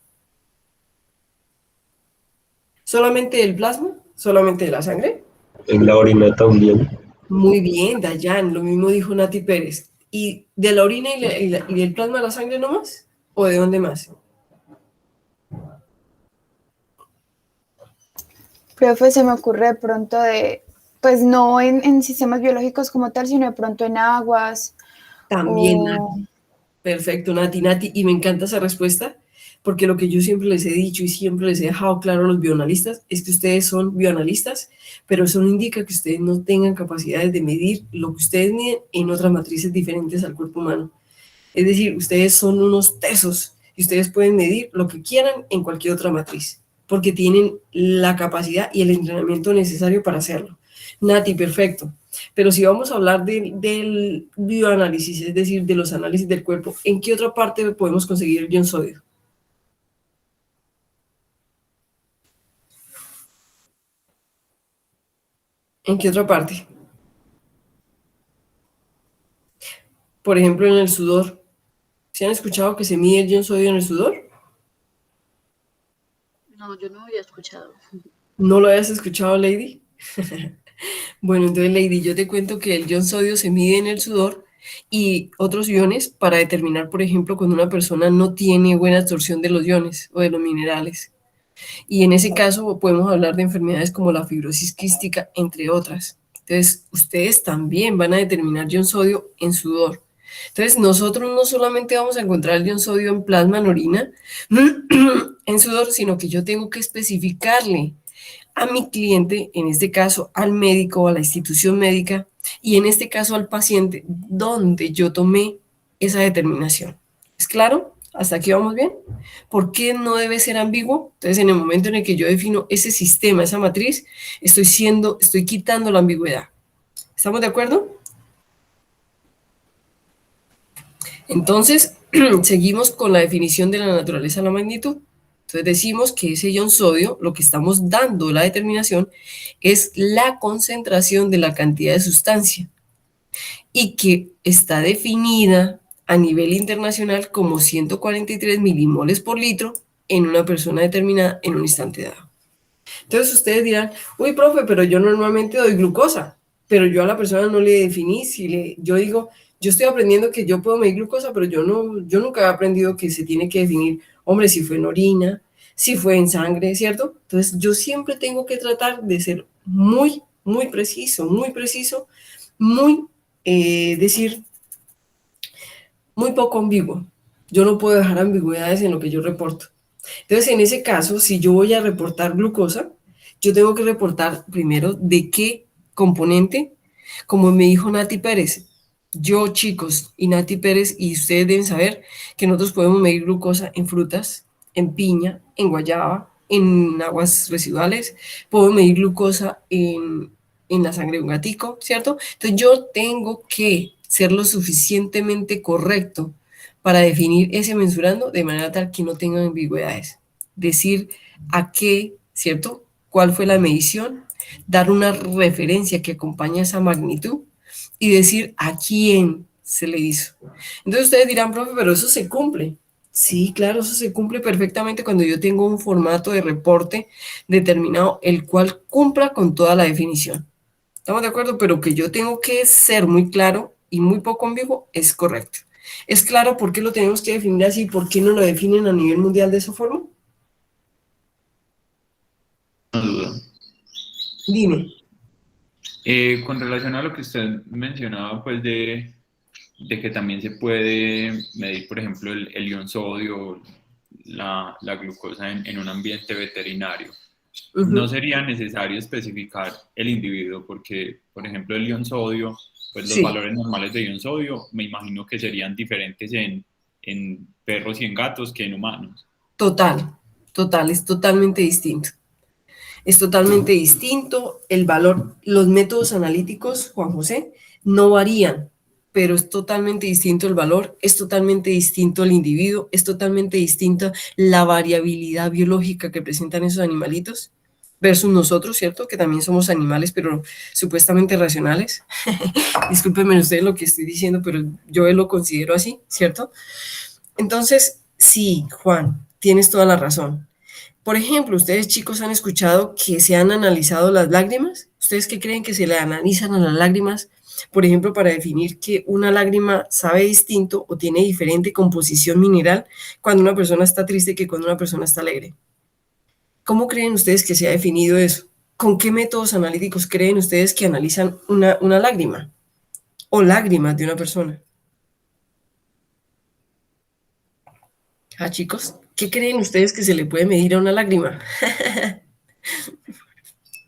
¿Solamente del plasma? ¿Solamente de la sangre? En la orina también. Muy bien, Dayan, lo mismo dijo Nati Pérez. ¿Y de la orina y del plasma a la sangre nomás? ¿O de dónde más? Profe, se me ocurre de pronto pues no en sistemas biológicos como tal, sino de pronto en aguas También, Nati. Perfecto, Nati, y me encanta esa respuesta, porque lo que yo siempre les he dicho y siempre les he dejado claro a los bioanalistas es que ustedes son bioanalistas, pero eso no indica que ustedes no tengan capacidades de medir lo que ustedes miden en otras matrices diferentes al cuerpo humano. Es decir, ustedes son unos tesos y ustedes pueden medir lo que quieran en cualquier otra matriz, porque tienen la capacidad y el entrenamiento necesario para hacerlo. Nati, perfecto. Pero si vamos a hablar del bioanálisis, es decir, de los análisis del cuerpo, ¿en qué otra parte podemos conseguir el ion sodio? ¿En qué otra parte? Por ejemplo, en el sudor. ¿Se han escuchado que se mide el ion sodio en el sudor? No, yo no había escuchado. ¿No lo habías escuchado, Lady? Bueno, entonces, Lady, yo te cuento que el ion sodio se mide en el sudor y otros iones para determinar, por ejemplo, cuando una persona no tiene buena absorción de los iones o de los minerales. Y en ese caso podemos hablar de enfermedades como la fibrosis quística, entre otras. Entonces, ustedes también van a determinar ion sodio en sudor. Entonces, nosotros no solamente vamos a encontrar el ion sodio en plasma, en orina, en sudor, sino que yo tengo que especificarle a mi cliente, en este caso al médico o a la institución médica, y en este caso al paciente, donde yo tomé esa determinación. ¿Es claro? ¿Hasta aquí vamos bien? ¿Por qué no debe ser ambiguo? Entonces, en el momento en el que yo defino ese sistema, esa matriz, estoy quitando la ambigüedad. ¿Estamos de acuerdo? Entonces, seguimos con la definición de la naturaleza de la magnitud. Entonces decimos que ese ion sodio, lo que estamos dando la determinación, es la concentración de la cantidad de sustancia y que está definida a nivel internacional como 143 milimoles por litro en una persona determinada en un instante dado. Entonces ustedes dirán, uy, profe, pero yo normalmente doy glucosa, pero yo a la persona no le definí, yo digo, yo estoy aprendiendo que yo puedo medir glucosa, pero yo nunca he aprendido que se tiene que definir, hombre, si fue en orina, si fue en sangre, ¿cierto? Entonces yo siempre tengo que tratar de ser muy, muy preciso, decir, muy poco ambiguo. Yo no puedo dejar ambigüedades en lo que yo reporto. Entonces, en ese caso, si yo voy a reportar glucosa, yo tengo que reportar primero de qué componente, como me dijo Nati Pérez. Yo, chicos, y Nati Pérez, y ustedes deben saber que nosotros podemos medir glucosa en frutas, en piña, en guayaba, en aguas residuales, podemos medir glucosa en la sangre de un gatico, ¿cierto? Entonces, yo tengo que ser lo suficientemente correcto para definir ese mensurando de manera tal que no tengan ambigüedades. Decir a qué, ¿cierto? ¿Cuál fue la medición? Dar una referencia que acompaña esa magnitud y decir a quién se le hizo. Entonces ustedes dirán, profe, pero eso se cumple. Sí, claro, eso se cumple perfectamente cuando yo tengo un formato de reporte determinado, el cual cumpla con toda la definición. ¿Estamos de acuerdo? Pero que yo tengo que ser muy claro y muy poco ambiguo es correcto. ¿Es claro por qué lo tenemos que definir así? ¿Por qué no lo definen a nivel mundial de esa forma? No duda. Dime. Con relación a lo que usted mencionaba, pues de que también se puede medir, por ejemplo, el ion sodio, la glucosa en un ambiente veterinario. No sería necesario especificar el individuo porque, por ejemplo, el ion sodio, pues los Sí. valores normales de ion sodio me imagino que serían diferentes en perros y en gatos que en humanos. Total, es totalmente distinto. Es totalmente distinto el valor. Los métodos analíticos, Juan José, no varían, pero es totalmente distinto el valor, es totalmente distinto el individuo, es totalmente distinta la variabilidad biológica que presentan esos animalitos versus nosotros, ¿cierto? Que también somos animales, pero supuestamente racionales. Discúlpenme ustedes lo que estoy diciendo, pero yo lo considero así, ¿cierto? Entonces, sí, Juan, tienes toda la razón. Por ejemplo, ustedes chicos han escuchado que se han analizado las lágrimas. ¿Ustedes qué creen que se le analizan a las lágrimas? Por ejemplo, para definir que una lágrima sabe distinto o tiene diferente composición mineral cuando una persona está triste que cuando una persona está alegre. ¿Cómo creen ustedes que se ha definido eso? ¿Con qué métodos analíticos creen ustedes que analizan una lágrima o lágrimas de una persona? Ah, chicos, ¿qué creen ustedes que se le puede medir a una lágrima?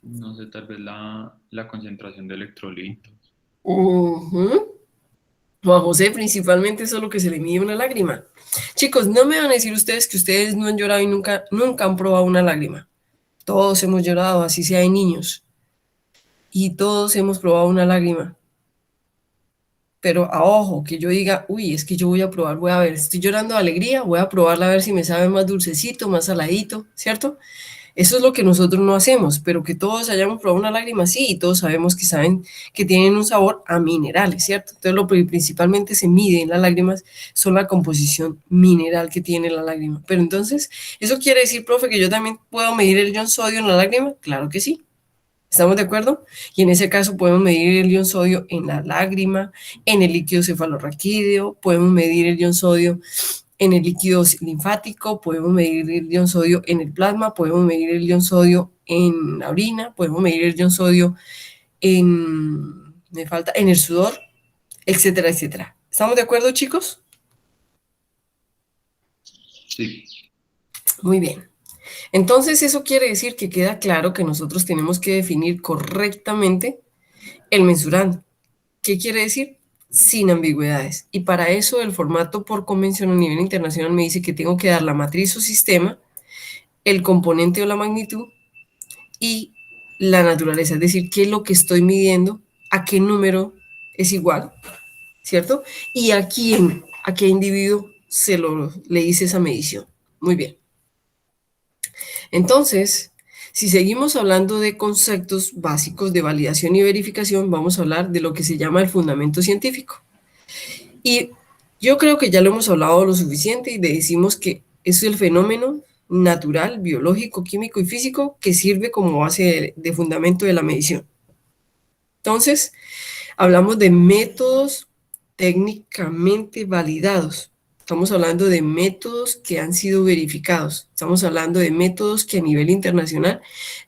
No sé, tal vez la concentración de electrolitos. Juan José, principalmente eso es lo que se le mide a una lágrima. Chicos, no me van a decir ustedes que ustedes no han llorado y nunca han probado una lágrima. Todos hemos llorado, así sea de niños. Y todos hemos probado una lágrima. Pero a ojo, que yo diga, uy, es que yo voy a probar, voy a ver, estoy llorando de alegría, voy a probarla a ver si me sabe más dulcecito, más saladito, ¿cierto? Eso es lo que nosotros no hacemos, pero que todos hayamos probado una lágrima, sí, y todos sabemos que saben que tienen un sabor a minerales, ¿cierto? Entonces lo que principalmente se mide en las lágrimas son la composición mineral que tiene la lágrima. Pero entonces, ¿eso quiere decir, profe, que yo también puedo medir el ion sodio en la lágrima? Claro que sí. ¿Estamos de acuerdo? Y en ese caso podemos medir el ion sodio en la lágrima, en el líquido cefalorraquídeo, podemos medir el ion sodio en el líquido linfático, podemos medir el ion sodio en el plasma, podemos medir el ion sodio en la orina, podemos medir el ion sodio en el sudor, etcétera, etcétera. ¿Estamos de acuerdo, chicos? Sí. Muy bien. Entonces, eso quiere decir que queda claro que nosotros tenemos que definir correctamente el mensurando. ¿Qué quiere decir? Sin ambigüedades. Y para eso el formato por convención a nivel internacional me dice que tengo que dar la matriz o sistema, el componente o la magnitud y la naturaleza, es decir, qué es lo que estoy midiendo, a qué número es igual, ¿cierto? Y a qué individuo le hice esa medición. Muy bien. Entonces, si seguimos hablando de conceptos básicos de validación y verificación, vamos a hablar de lo que se llama el fundamento científico. Y yo creo que ya lo hemos hablado lo suficiente y decimos que es el fenómeno natural, biológico, químico y físico que sirve como base de fundamento de la medición. Entonces, hablamos de métodos técnicamente validados. Estamos hablando de métodos que han sido verificados. Estamos hablando de métodos que a nivel internacional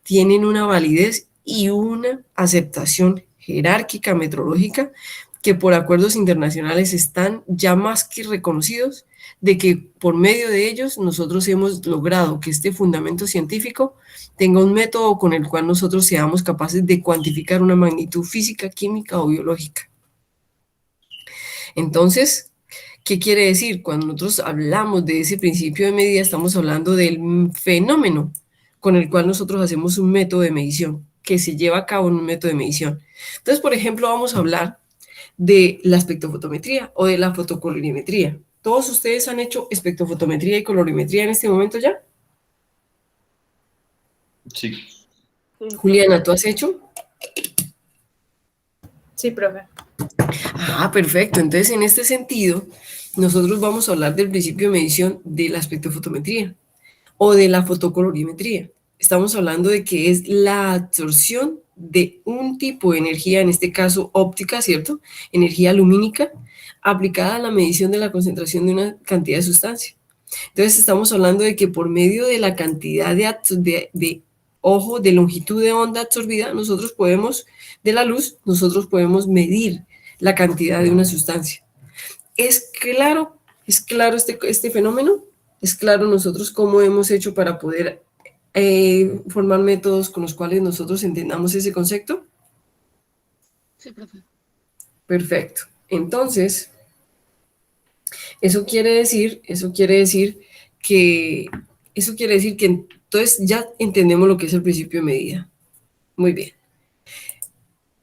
tienen una validez y una aceptación jerárquica, metrológica, que por acuerdos internacionales están ya más que reconocidos, de que por medio de ellos nosotros hemos logrado que este fundamento científico tenga un método con el cual nosotros seamos capaces de cuantificar una magnitud física, química o biológica. Entonces, ¿qué quiere decir? Cuando nosotros hablamos de ese principio de medida, estamos hablando del fenómeno con el cual nosotros hacemos un método de medición, que se lleva a cabo en un método de medición. Entonces, por ejemplo, vamos a hablar de la espectrofotometría o de la fotocolorimetría. ¿Todos ustedes han hecho espectrofotometría y colorimetría en este momento ya? Sí. Sí, Juliana, ¿tú has hecho? Sí, profe. Ah, perfecto. Entonces, en este sentido, nosotros vamos a hablar del principio de medición de la espectrofotometría o de la fotocolorimetría. Estamos hablando de que es la absorción de un tipo de energía, en este caso óptica, ¿cierto? Energía lumínica, aplicada a la medición de la concentración de una cantidad de sustancia. Entonces, estamos hablando de que por medio de la cantidad de longitud de onda absorbida, de la luz, nosotros podemos medir la cantidad de una sustancia. ¿Es claro este fenómeno? ¿Es claro nosotros cómo hemos hecho para poder formar métodos con los cuales nosotros entendamos ese concepto? sí, profe. Perfecto. Entonces, eso quiere decir que entonces ya entendemos lo que es el principio de medida. Muy bien.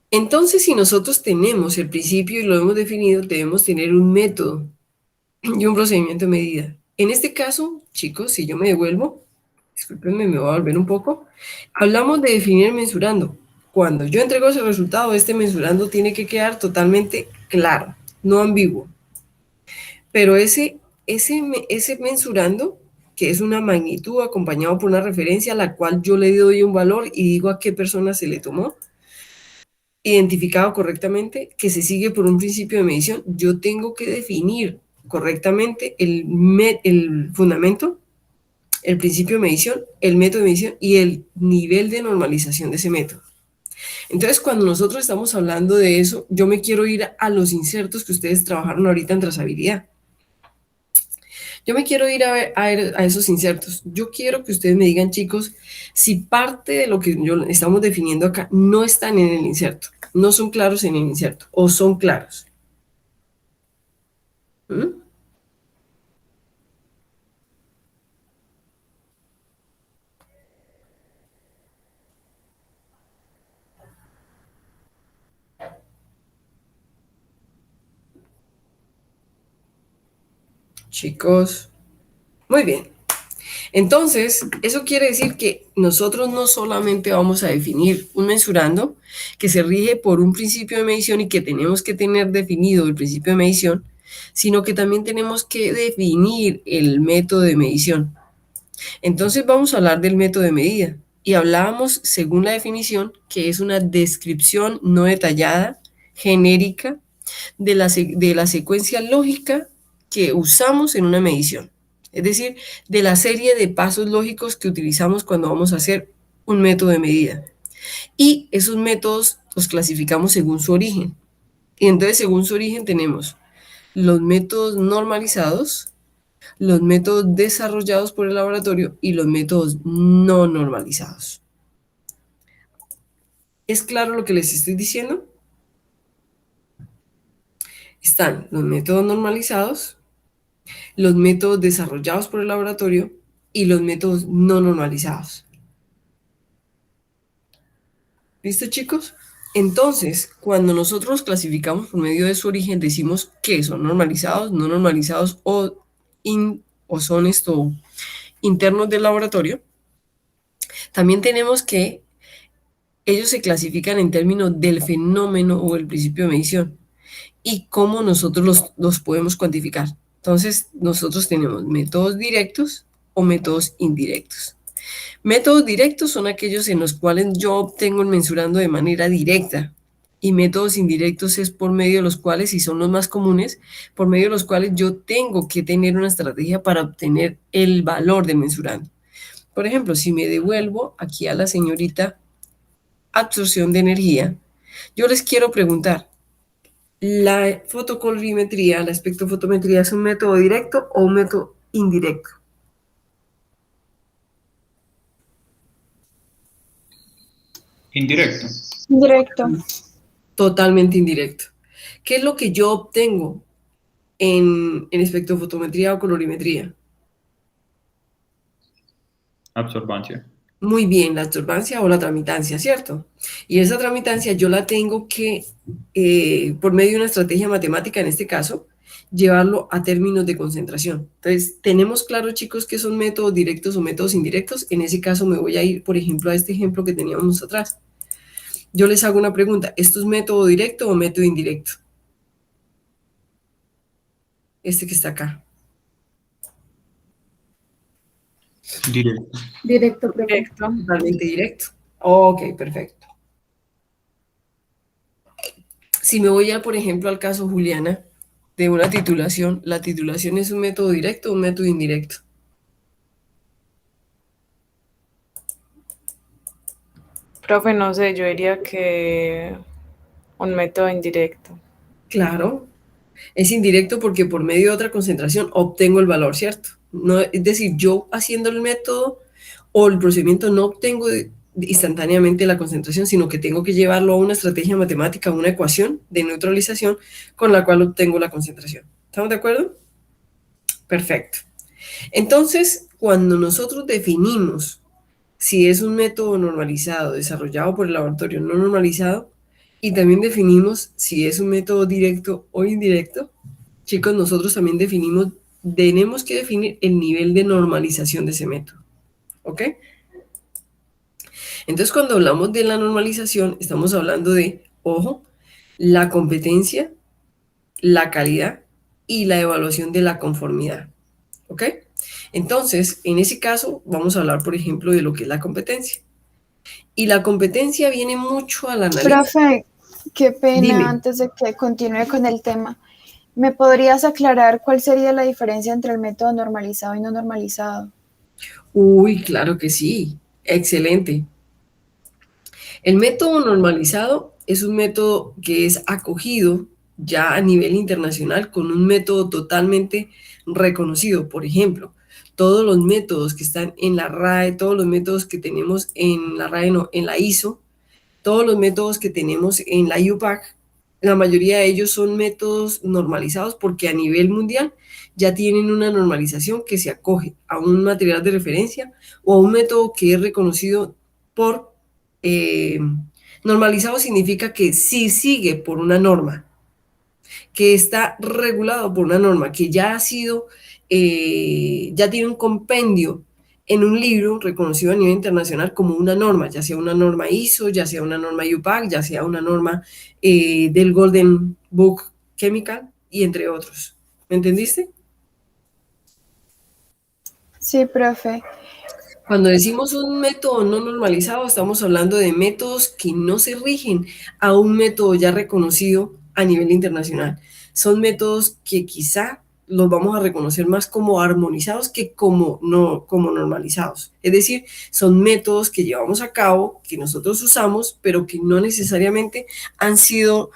Entonces, si nosotros tenemos el principio y lo hemos definido, debemos tener un método y un procedimiento de medida. En este caso, chicos, si yo me devuelvo, discúlpenme, me voy a volver un poco, hablamos de definir mensurando. Cuando yo entrego ese resultado, este mensurando tiene que quedar totalmente claro, no ambiguo. Pero ese mensurando, que es una magnitud acompañado por una referencia a la cual yo le doy un valor y digo a qué persona se le tomó, identificado correctamente, que se sigue por un principio de medición, yo tengo que definir correctamente el fundamento, el principio de medición, el método de medición y el nivel de normalización de ese método. Entonces, cuando nosotros estamos hablando de eso, yo me quiero ir a los insertos que ustedes trabajaron ahorita en trazabilidad. Yo me quiero ir a esos insertos. Yo quiero que ustedes me digan, chicos, si parte de lo que estamos definiendo acá no están en el inserto, no son claros en el inserto, o son claros. ¿Mm? Chicos, muy bien. Entonces, eso quiere decir que nosotros no solamente vamos a definir un mensurando que se rige por un principio de medición y que tenemos que tener definido el principio de medición, sino que también tenemos que definir el método de medición. Entonces vamos a hablar del método de medida y hablábamos, según la definición, que es una descripción no detallada, genérica, de la secuencia lógica que usamos en una medición. Es decir, de la serie de pasos lógicos que utilizamos cuando vamos a hacer un método de medida. Y esos métodos los clasificamos según su origen. Y entonces, según su origen, tenemos los métodos normalizados, los métodos desarrollados por el laboratorio y los métodos no normalizados. ¿Es claro lo que les estoy diciendo? Están los métodos normalizados, los métodos desarrollados por el laboratorio y los métodos no normalizados. ¿Listo, chicos? Entonces, cuando nosotros clasificamos por medio de su origen, decimos que son normalizados, no normalizados o son internos del laboratorio. También tenemos que ellos se clasifican en términos del fenómeno o el principio de medición y cómo nosotros los podemos cuantificar. Entonces, nosotros tenemos métodos directos o métodos indirectos. Métodos directos son aquellos en los cuales yo obtengo el mensurando de manera directa, y métodos indirectos es por medio de los cuales, y son los más comunes, por medio de los cuales yo tengo que tener una estrategia para obtener el valor del mensurando. Por ejemplo, si me devuelvo aquí a la señorita absorción de energía, yo les quiero preguntar, ¿la fotocolorimetría, la espectrofotometría es un método directo o un método indirecto? Indirecto. Indirecto. Totalmente indirecto. ¿Qué es lo que yo obtengo en espectrofotometría o colorimetría? Absorbancia. Muy bien, la absorbancia o la tramitancia, ¿cierto? Y esa tramitancia yo la tengo que, por medio de una estrategia matemática, en este caso, llevarlo a términos de concentración. Entonces, ¿tenemos claro, chicos, qué son métodos directos o métodos indirectos? En ese caso me voy a ir, por ejemplo, a este ejemplo que teníamos atrás. Yo les hago una pregunta, ¿esto es método directo o método indirecto? Este que está acá. Directo. Directo, profe. Directo. Totalmente directo. Ok, perfecto. Si me voy a, por ejemplo, al caso Juliana, de una titulación, ¿la titulación es un método directo o un método indirecto? Profe, no sé, yo diría que un método indirecto. Claro, es indirecto porque por medio de otra concentración obtengo el valor, ¿cierto? No, es decir, yo haciendo el método o el procedimiento no obtengo instantáneamente la concentración, sino que tengo que llevarlo a una estrategia matemática, una ecuación de neutralización con la cual obtengo la concentración. ¿Estamos de acuerdo? Perfecto. Entonces, cuando nosotros definimos si es un método normalizado desarrollado por el laboratorio no normalizado, y también definimos si es un método directo o indirecto, chicos, nosotros también tenemos que definir el nivel de normalización de ese método. ¿Ok? Entonces, cuando hablamos de la normalización, estamos hablando de, ojo, la competencia, la calidad y la evaluación de la conformidad. ¿Ok? Entonces, en ese caso, vamos a hablar, por ejemplo, de lo que es la competencia. Y la competencia viene mucho al análisis. Profe, qué pena, Dime. antes de que continúe con el tema, ¿me podrías aclarar cuál sería la diferencia entre el método normalizado y no normalizado? Uy, claro que sí. Excelente. El método normalizado es un método que es acogido ya a nivel internacional con un método totalmente reconocido. Por ejemplo, todos los métodos que están en la RAE, todos los métodos que tenemos en la RAE, no, en la ISO, todos los métodos que tenemos en la IUPAC, la mayoría de ellos son métodos normalizados porque a nivel mundial ya tienen una normalización que se acoge a un material de referencia o a un método que es reconocido por... normalizado significa que sí sigue por una norma, que está regulado por una norma, que ya ha sido, ya tiene un compendio en un libro reconocido a nivel internacional como una norma, ya sea una norma ISO, ya sea una norma UPAC, ya sea una norma del Golden Book Chemical y entre otros. ¿Me entendiste? Sí, profe. Cuando decimos un método no normalizado, estamos hablando de métodos que no se rigen a un método ya reconocido a nivel internacional. Son métodos que quizá los vamos a reconocer más como armonizados que como normalizados. Es decir, son métodos que llevamos a cabo, que nosotros usamos, pero que no necesariamente han sido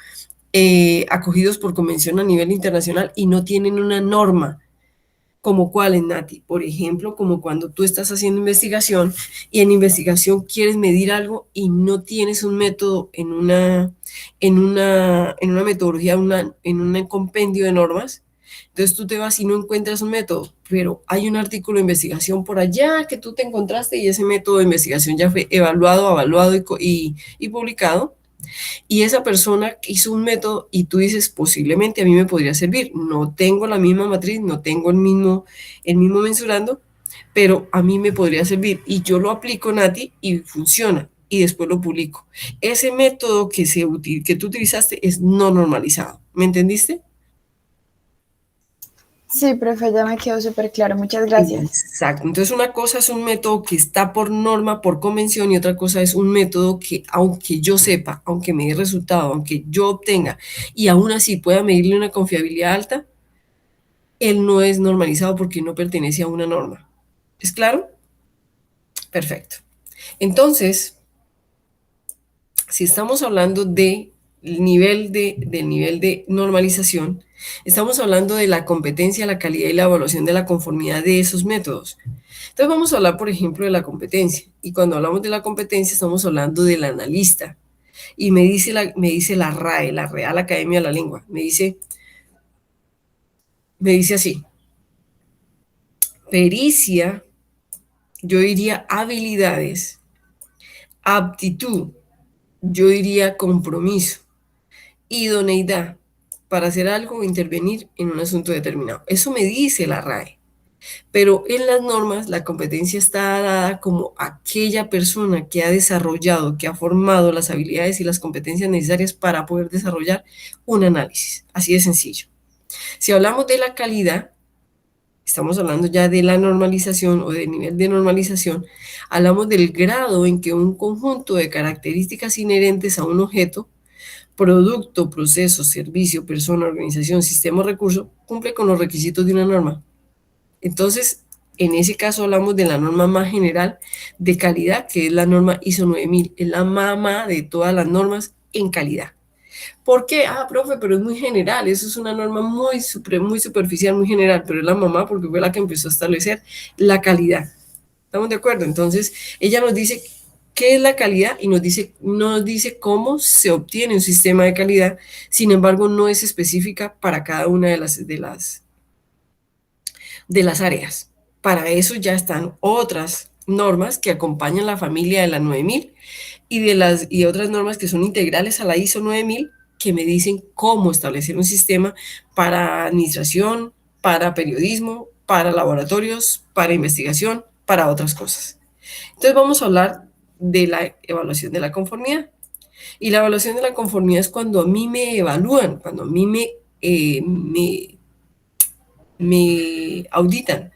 acogidos por convención a nivel internacional y no tienen una norma. ¿Como cuáles, Nati? Por ejemplo, como cuando tú estás haciendo investigación y en investigación quieres medir algo y no tienes un método en una metodología, en un compendio de normas. Entonces tú te vas y no encuentras un método, pero hay un artículo de investigación por allá que tú te encontraste y ese método de investigación ya fue evaluado, avaluado y publicado. Y esa persona hizo un método y tú dices, posiblemente a mí me podría servir. No tengo la misma matriz, no tengo el mismo mensurando, pero a mí me podría servir. Y yo lo aplico, Nati, y funciona. Y después lo publico. Ese método que tú utilizaste es no normalizado. ¿Me entendiste? Sí, profe, ya me quedó súper claro. Muchas gracias. Exacto. Entonces una cosa es un método que está por norma, por convención, y otra cosa es un método que aunque yo sepa, aunque me dé resultado, aunque yo obtenga, y aún así pueda medirle una confiabilidad alta, él no es normalizado porque no pertenece a una norma. ¿Es claro? Perfecto. Entonces, si estamos hablando del nivel de normalización, estamos hablando de la competencia, la calidad y la evaluación de la conformidad de esos métodos. Entonces vamos a hablar, por ejemplo, de la competencia. Y cuando hablamos de la competencia, estamos hablando del analista. Y me dice la RAE, la Real Academia de la Lengua, me dice así: pericia, yo diría habilidades; aptitud, yo diría compromiso; idoneidad, para hacer algo o intervenir en un asunto determinado. Eso me dice la RAE. Pero en las normas la competencia está dada como aquella persona que ha desarrollado, que ha formado las habilidades y las competencias necesarias para poder desarrollar un análisis. Así de sencillo. Si hablamos de la calidad, estamos hablando ya de la normalización o del nivel de normalización, hablamos del grado en que un conjunto de características inherentes a un objeto, producto, proceso, servicio, persona, organización, sistema o recurso, cumple con los requisitos de una norma. Entonces, en ese caso hablamos de la norma más general de calidad, que es la norma ISO 9000, es la mamá de todas las normas en calidad. ¿Por qué? Profe, pero es muy general, eso es una norma muy superficial, muy general, pero es la mamá porque fue la que empezó a establecer la calidad. ¿Estamos de acuerdo? Entonces, ella nos dice qué es la calidad y nos dice cómo se obtiene un sistema de calidad. Sin embargo, no es específica para cada una de las áreas. Para eso ya están otras normas que acompañan la familia de la 9000 y otras normas que son integrales a la ISO 9000 que me dicen cómo establecer un sistema para administración, para periodismo, para laboratorios, para investigación, para otras cosas. Entonces vamos a hablar de la evaluación de la conformidad. Y la evaluación de la conformidad es cuando a mí me evalúan, cuando a mí me auditan.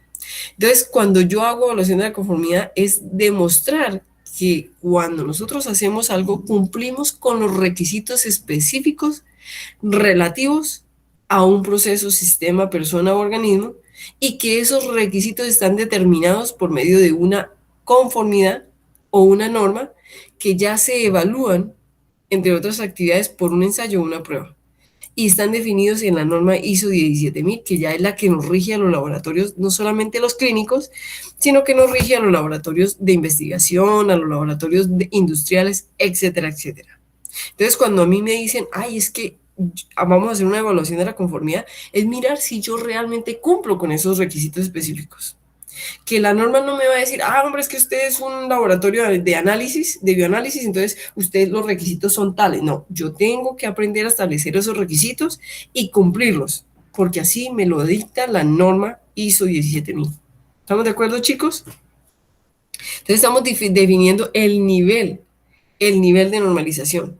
Entonces, cuando yo hago evaluación de la conformidad es demostrar que cuando nosotros hacemos algo cumplimos con los requisitos específicos relativos a un proceso, sistema, persona o organismo y que esos requisitos están determinados por medio de una conformidad o una norma que ya se evalúan, entre otras actividades, por un ensayo o una prueba. Y están definidos en la norma ISO 17000, que ya es la que nos rige a los laboratorios, no solamente los clínicos, sino que nos rige a los laboratorios de investigación, a los laboratorios industriales, etcétera, etcétera. Entonces, cuando a mí me dicen, es que vamos a hacer una evaluación de la conformidad, es mirar si yo realmente cumplo con esos requisitos específicos. Que la norma no me va a decir, hombre, es que usted es un laboratorio de análisis, de bioanálisis, entonces los requisitos son tales. No, yo tengo que aprender a establecer esos requisitos y cumplirlos, porque así me lo dicta la norma ISO 17000. ¿Estamos de acuerdo, chicos? Entonces estamos definiendo el nivel de normalización.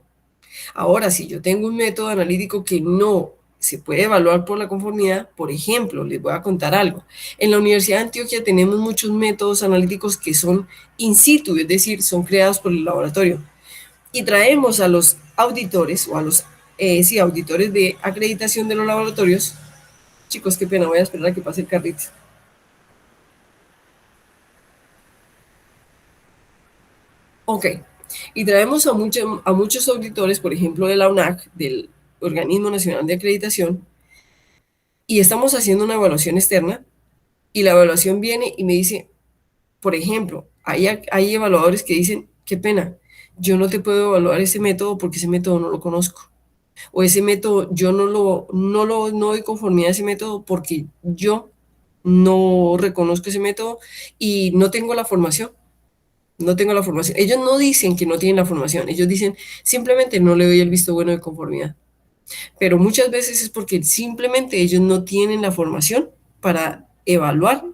Ahora, si yo tengo un método analítico que no se puede evaluar por la conformidad, por ejemplo, les voy a contar algo. En la Universidad de Antioquia tenemos muchos métodos analíticos que son in situ, es decir, son creados por el laboratorio. Y traemos a los auditores o a los auditores de acreditación de los laboratorios. Chicos, qué pena, voy a esperar a que pase el carrito. Ok, y traemos a muchos auditores, por ejemplo, de la UNAC, del Organismo Nacional de Acreditación, y estamos haciendo una evaluación externa, y la evaluación viene y me dice, por ejemplo, hay evaluadores que dicen, qué pena, yo no te puedo evaluar ese método porque ese método no lo conozco. O ese método, yo no doy conformidad a ese método porque yo no reconozco ese método y no tengo la formación. No tengo la formación. Ellos no dicen que no tienen la formación, ellos dicen simplemente no le doy el visto bueno de conformidad. Pero muchas veces es porque simplemente ellos no tienen la formación para evaluar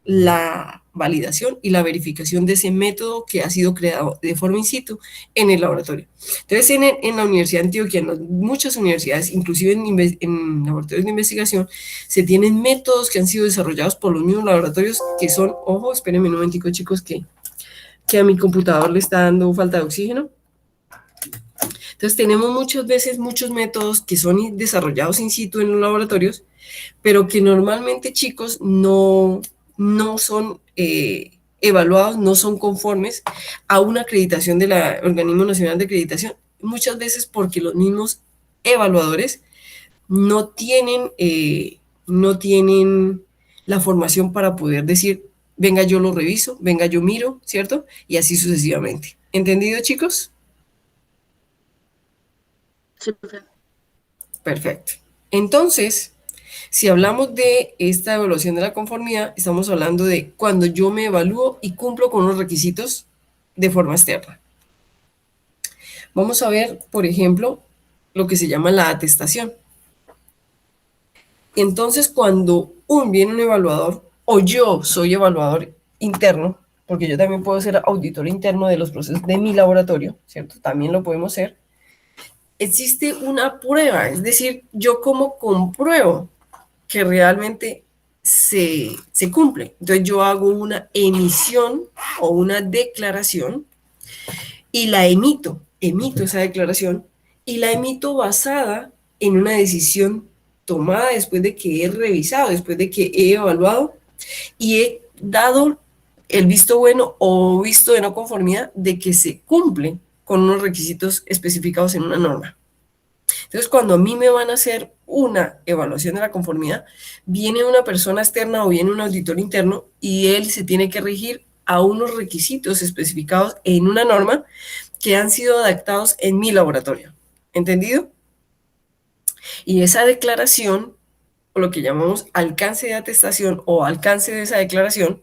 la validación y la verificación de ese método que ha sido creado de forma in situ en el laboratorio. Entonces, en la Universidad de Antioquia, en muchas universidades, inclusive en laboratorios de investigación, se tienen métodos que han sido desarrollados por los mismos laboratorios que son, ojo, espérenme un momentico, chicos, que a mi computador le está dando falta de oxígeno. Entonces tenemos muchas veces muchos métodos que son desarrollados in situ en los laboratorios, pero que normalmente, chicos, no son evaluados, no son conformes a una acreditación del Organismo Nacional de Acreditación, muchas veces porque los mismos evaluadores no tienen la formación para poder decir, venga, yo lo reviso, venga, yo miro, ¿cierto? Y así sucesivamente. ¿Entendido, chicos? Sí, profe. Perfecto. Entonces, si hablamos de esta evaluación de la conformidad, estamos hablando de cuando yo me evalúo y cumplo con los requisitos de forma externa. Vamos a ver, por ejemplo, lo que se llama la atestación. Entonces, cuando viene un evaluador, o yo soy evaluador interno, porque yo también puedo ser auditor interno de los procesos de mi laboratorio, ¿cierto? También lo podemos ser. Existe una prueba, es decir, yo como compruebo que realmente se cumple. Entonces yo hago una emisión o una declaración y la emito esa declaración y la emito basada en una decisión tomada después de que he revisado, después de que he evaluado y he dado el visto bueno o visto de no conformidad de que se cumple con unos requisitos especificados en una norma. Entonces, cuando a mí me van a hacer una evaluación de la conformidad, viene una persona externa o viene un auditor interno y él se tiene que regir a unos requisitos especificados en una norma que han sido adaptados en mi laboratorio. ¿Entendido? Y esa declaración, o lo que llamamos alcance de atestación o alcance de esa declaración,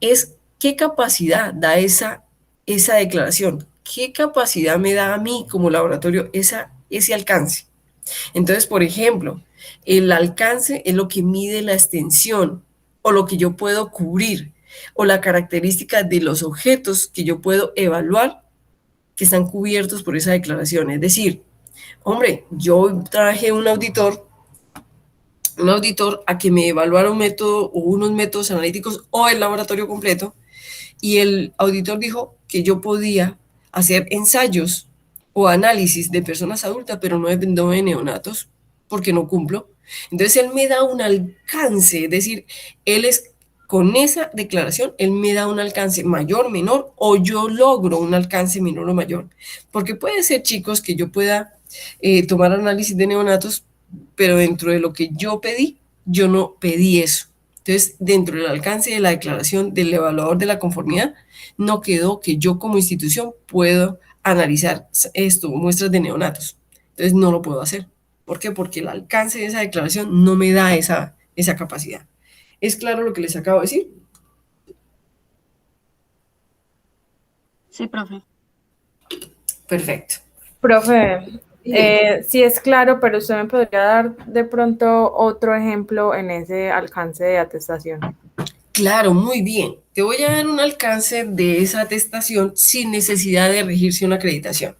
es qué capacidad da esa declaración, qué capacidad me da a mí como laboratorio ese alcance. Entonces, por ejemplo, el alcance es lo que mide la extensión o lo que yo puedo cubrir o la característica de los objetos que yo puedo evaluar que están cubiertos por esa declaración. Es decir, hombre, yo traje un auditor a que me evaluara un método o unos métodos analíticos o el laboratorio completo y el auditor dijo que yo podía hacer ensayos o análisis de personas adultas, pero no de neonatos, porque no cumplo. Entonces él me da un alcance, es decir, con esa declaración, él me da un alcance mayor, menor, o yo logro un alcance menor o mayor. Porque puede ser, chicos, que yo pueda tomar análisis de neonatos, pero dentro de lo que yo pedí, yo no pedí eso. Entonces, dentro del alcance de la declaración del evaluador de la conformidad, no quedó que yo como institución puedo analizar muestras de neonatos. Entonces, no lo puedo hacer. ¿Por qué? Porque el alcance de esa declaración no me da esa capacidad. ¿Es claro lo que les acabo de decir? Sí, profe. Perfecto. Profe, sí es claro, pero usted me podría dar de pronto otro ejemplo en ese alcance de atestación. Claro, muy bien. Te voy a dar un alcance de esa atestación sin necesidad de regirse una acreditación.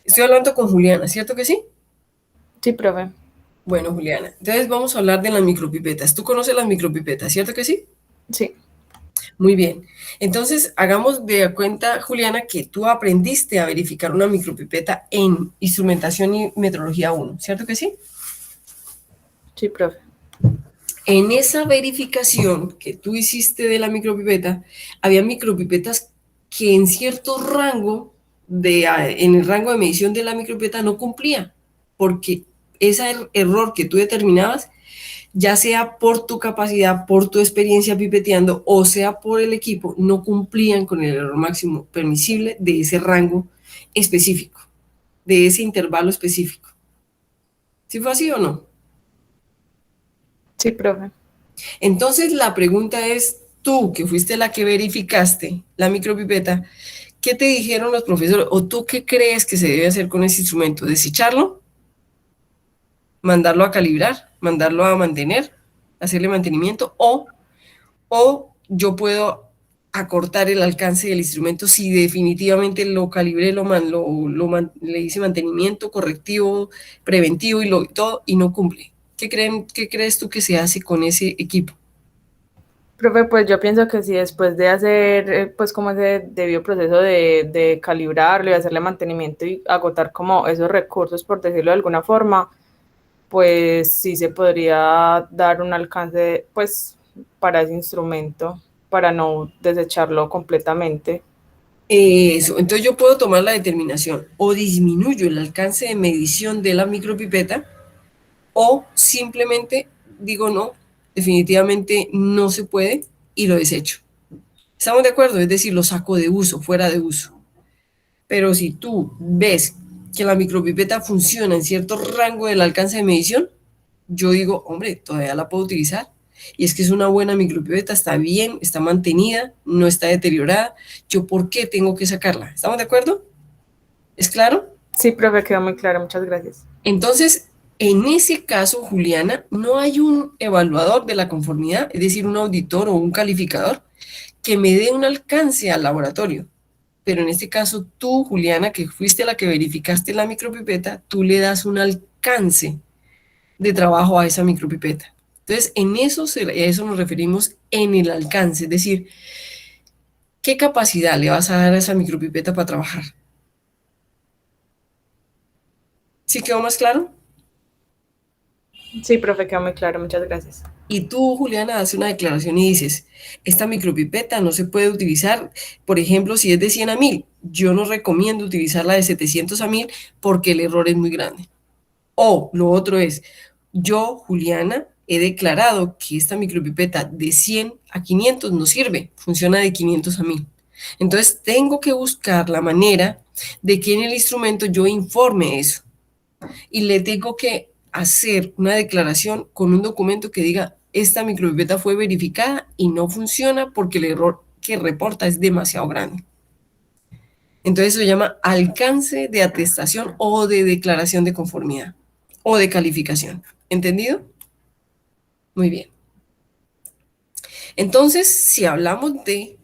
Estoy hablando con Juliana, ¿cierto que sí? Sí, profe. Bueno, Juliana, entonces vamos a hablar de las micropipetas. Tú conoces las micropipetas, ¿cierto que sí? Sí, Muy bien. Entonces, hagamos de cuenta, Juliana, que tú aprendiste a verificar una micropipeta en instrumentación y metrología 1, ¿cierto que sí? sí, profe. En esa verificación que tú hiciste de la micropipeta, había micropipetas que en cierto rango, en el rango de medición de la micropipeta no cumplía, porque ese error que tú determinabas, ya sea por tu capacidad, por tu experiencia pipeteando, o sea por el equipo, no cumplían con el error máximo permisible de ese rango específico, de ese intervalo específico. ¿Sí fue así o no? Sí, profe. Entonces la pregunta es, tú que fuiste la que verificaste la micropipeta, ¿qué te dijeron los profesores? ¿O tú qué crees que se debe hacer con ese instrumento? ¿Desecharlo? ¿Mandarlo a calibrar? ¿Mandarlo a mantener? ¿Hacerle mantenimiento? ¿O yo puedo acortar el alcance del instrumento si definitivamente lo calibré, le hice mantenimiento correctivo, preventivo todo y no cumple? ¿Qué crees tú que se hace con ese equipo? Profe, pues yo pienso que si después de hacer pues como ese debido proceso de calibrarlo y hacerle mantenimiento y agotar como esos recursos, por decirlo de alguna forma, pues sí se podría dar un alcance pues para ese instrumento, para no desecharlo completamente. Eso, entonces yo puedo tomar la determinación, o disminuyo el alcance de medición de la micropipeta, o simplemente digo no, definitivamente no se puede y lo desecho. ¿Estamos de acuerdo? Es decir, lo saco de uso, fuera de uso. Pero si tú ves que la micropipeta funciona en cierto rango del alcance de medición, yo digo, hombre, todavía la puedo utilizar. Y es que es una buena micropipeta, está bien, está mantenida, no está deteriorada. ¿Yo por qué tengo que sacarla? ¿Estamos de acuerdo? ¿Es claro? Sí, profe, quedó muy claro, muchas gracias. Entonces, en ese caso, Juliana, no hay un evaluador de la conformidad, es decir, un auditor o un calificador, que me dé un alcance al laboratorio. Pero en este caso, tú, Juliana, que fuiste la que verificaste la micropipeta, tú le das un alcance de trabajo a esa micropipeta. Entonces, a eso nos referimos en el alcance, es decir, ¿qué capacidad le vas a dar a esa micropipeta para trabajar? ¿Sí quedó más claro? Sí, profe, quedó muy claro, muchas gracias. Y tú, Juliana, haces una declaración y dices, esta micropipeta no se puede utilizar, por ejemplo, si es de 100 a 1000, yo no recomiendo utilizarla de 700 a 1000 porque el error es muy grande. O lo otro es, yo, Juliana, he declarado que esta micropipeta de 100 a 500 no sirve, funciona de 500 a 1000. Entonces, tengo que buscar la manera de que en el instrumento yo informe eso. Y le tengo que hacer una declaración con un documento que diga, esta micropipeta fue verificada y no funciona porque el error que reporta es demasiado grande. Entonces se llama alcance de atestación o de declaración de conformidad o de calificación. ¿Entendido? Muy bien. Entonces, si hablamos de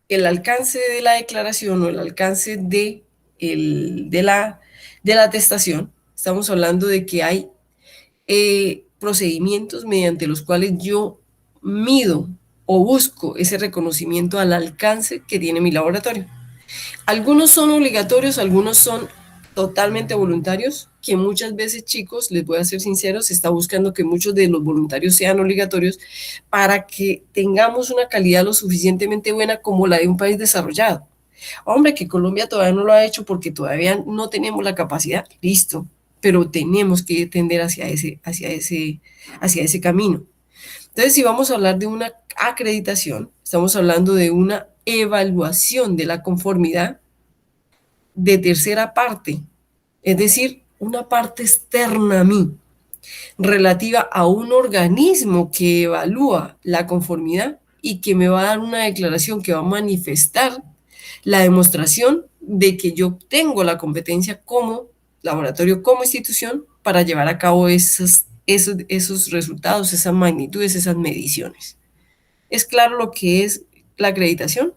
el alcance de la declaración o el alcance de la atestación, estamos hablando de que hay procedimientos mediante los cuales yo mido o busco ese reconocimiento al alcance que tiene mi laboratorio. Algunos son obligatorios, algunos son totalmente voluntarios, que muchas veces, chicos, les voy a ser sinceros, se está buscando que muchos de los voluntarios sean obligatorios para que tengamos una calidad lo suficientemente buena como la de un país desarrollado. Hombre, que Colombia todavía no lo ha hecho porque todavía no tenemos la capacidad, listo, pero tenemos que tender hacia ese camino. Entonces, si vamos a hablar de una acreditación, estamos hablando de una evaluación de la conformidad de tercera parte, es decir, una parte externa a mí, relativa a un organismo que evalúa la conformidad y que me va a dar una declaración que va a manifestar la demostración de que yo tengo la competencia como laboratorio, como institución, para llevar a cabo esos resultados, esas magnitudes, esas mediciones. ¿Es claro lo que es la acreditación?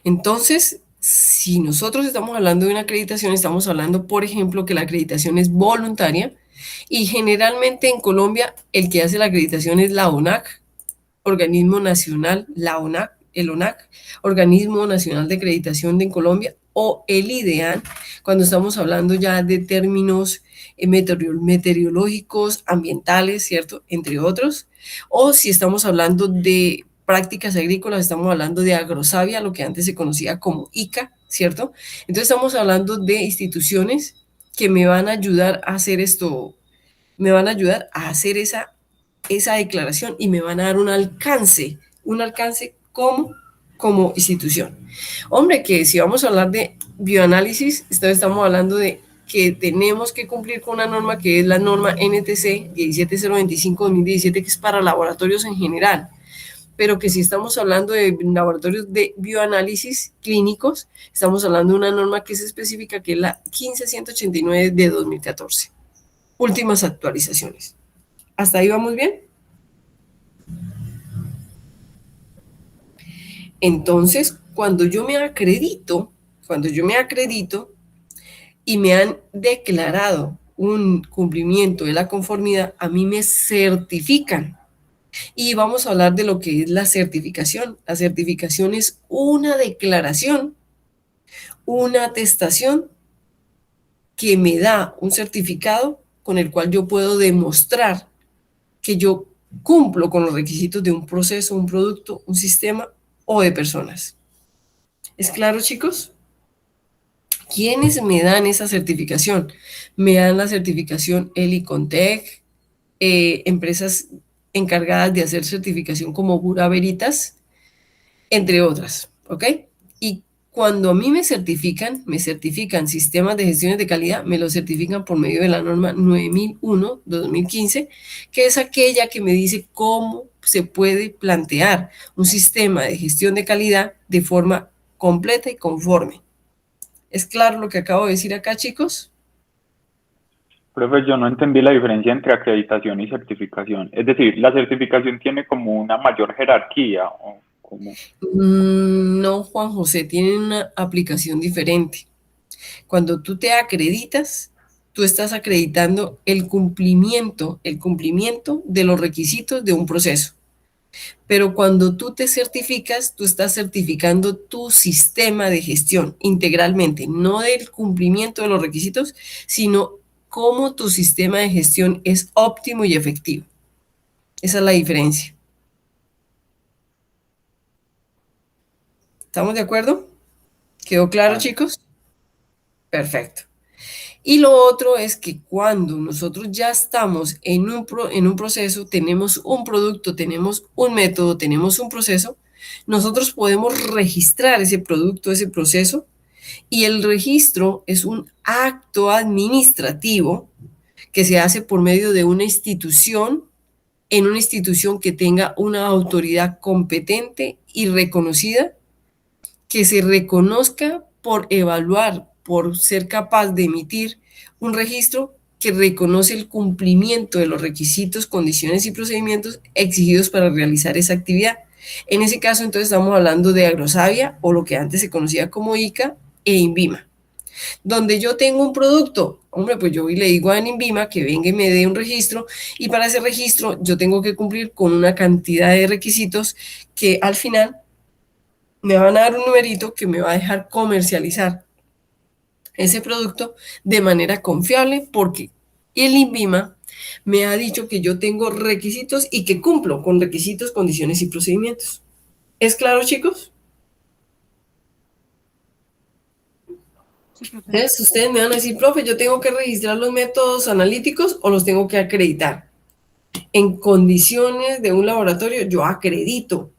Entonces, si nosotros estamos hablando de una acreditación, estamos hablando, por ejemplo, que la acreditación es voluntaria y generalmente en Colombia el que hace la acreditación es la ONAC, organismo nacional, la ONAC, el ONAC, Organismo Nacional de Acreditación de Colombia, o el IDEAN, cuando estamos hablando ya de términos meteorológicos, ambientales, ¿cierto? Entre otros. O si estamos hablando de prácticas agrícolas, estamos hablando de Agrosavia, lo que antes se conocía como ICA, ¿cierto? Entonces estamos hablando de instituciones que me van a ayudar a hacer esto, me van a ayudar a hacer esa declaración y me van a dar un alcance como institución. Hombre, que si vamos a hablar de bioanálisis, estamos hablando de que tenemos que cumplir con una norma que es la norma NTC 17025-2017, que es para laboratorios en general, pero que si estamos hablando de laboratorios de bioanálisis clínicos, estamos hablando de una norma que es específica, que es la 15189 de 2014. Últimas actualizaciones. ¿Hasta ahí vamos bien? Entonces, cuando yo me acredito y me han declarado un cumplimiento de la conformidad, a mí me certifican. Y vamos a hablar de lo que es la certificación. La certificación es una declaración, una atestación que me da un certificado con el cual yo puedo demostrar que yo cumplo con los requisitos de un proceso, un producto, un sistema o de personas. ¿Es claro, chicos? ¿Quiénes me dan esa certificación? Me dan la certificación el ICONTEC, empresas encargadas de hacer certificación como Bura Veritas, entre otras, ¿ok? Y cuando a mí me certifican sistemas de gestión de calidad, me lo certifican por medio de la norma 9001-2015, que es aquella que me dice cómo se puede plantear un sistema de gestión de calidad de forma completa y conforme. ¿Es claro lo que acabo de decir acá, chicos? Profe, yo no entendí la diferencia entre acreditación y certificación. Es decir, ¿la certificación tiene como una mayor jerarquía o cómo? No, Juan José, tienen una aplicación diferente. Cuando tú te acreditas, tú estás acreditando el cumplimiento de los requisitos de un proceso. Pero cuando tú te certificas, tú estás certificando tu sistema de gestión integralmente, no del cumplimiento de los requisitos, sino cómo tu sistema de gestión es óptimo y efectivo. Esa es la diferencia. ¿Estamos de acuerdo? ¿Quedó claro, chicos? Perfecto. Y lo otro es que cuando nosotros ya estamos en un proceso, tenemos un producto, tenemos un método, tenemos un proceso, nosotros podemos registrar ese producto, ese proceso, y el registro es un acto administrativo que se hace por medio de una institución, en una institución que tenga una autoridad competente y reconocida, que se reconozca por evaluar, por ser capaz de emitir un registro que reconoce el cumplimiento de los requisitos, condiciones y procedimientos exigidos para realizar esa actividad. En ese caso, entonces, estamos hablando de Agrosavia, o lo que antes se conocía como ICA e INVIMA. Donde yo tengo un producto, hombre, pues yo le digo a INVIMA que venga y me dé un registro, y para ese registro yo tengo que cumplir con una cantidad de requisitos que al final me van a dar un numerito que me va a dejar comercializar ese producto de manera confiable, porque el INVIMA me ha dicho que yo tengo requisitos y que cumplo con requisitos, condiciones y procedimientos. ¿Es claro, chicos? Entonces, ustedes me van a decir, profe, ¿yo tengo que registrar los métodos analíticos o los tengo que acreditar? En condiciones de un laboratorio, yo acredito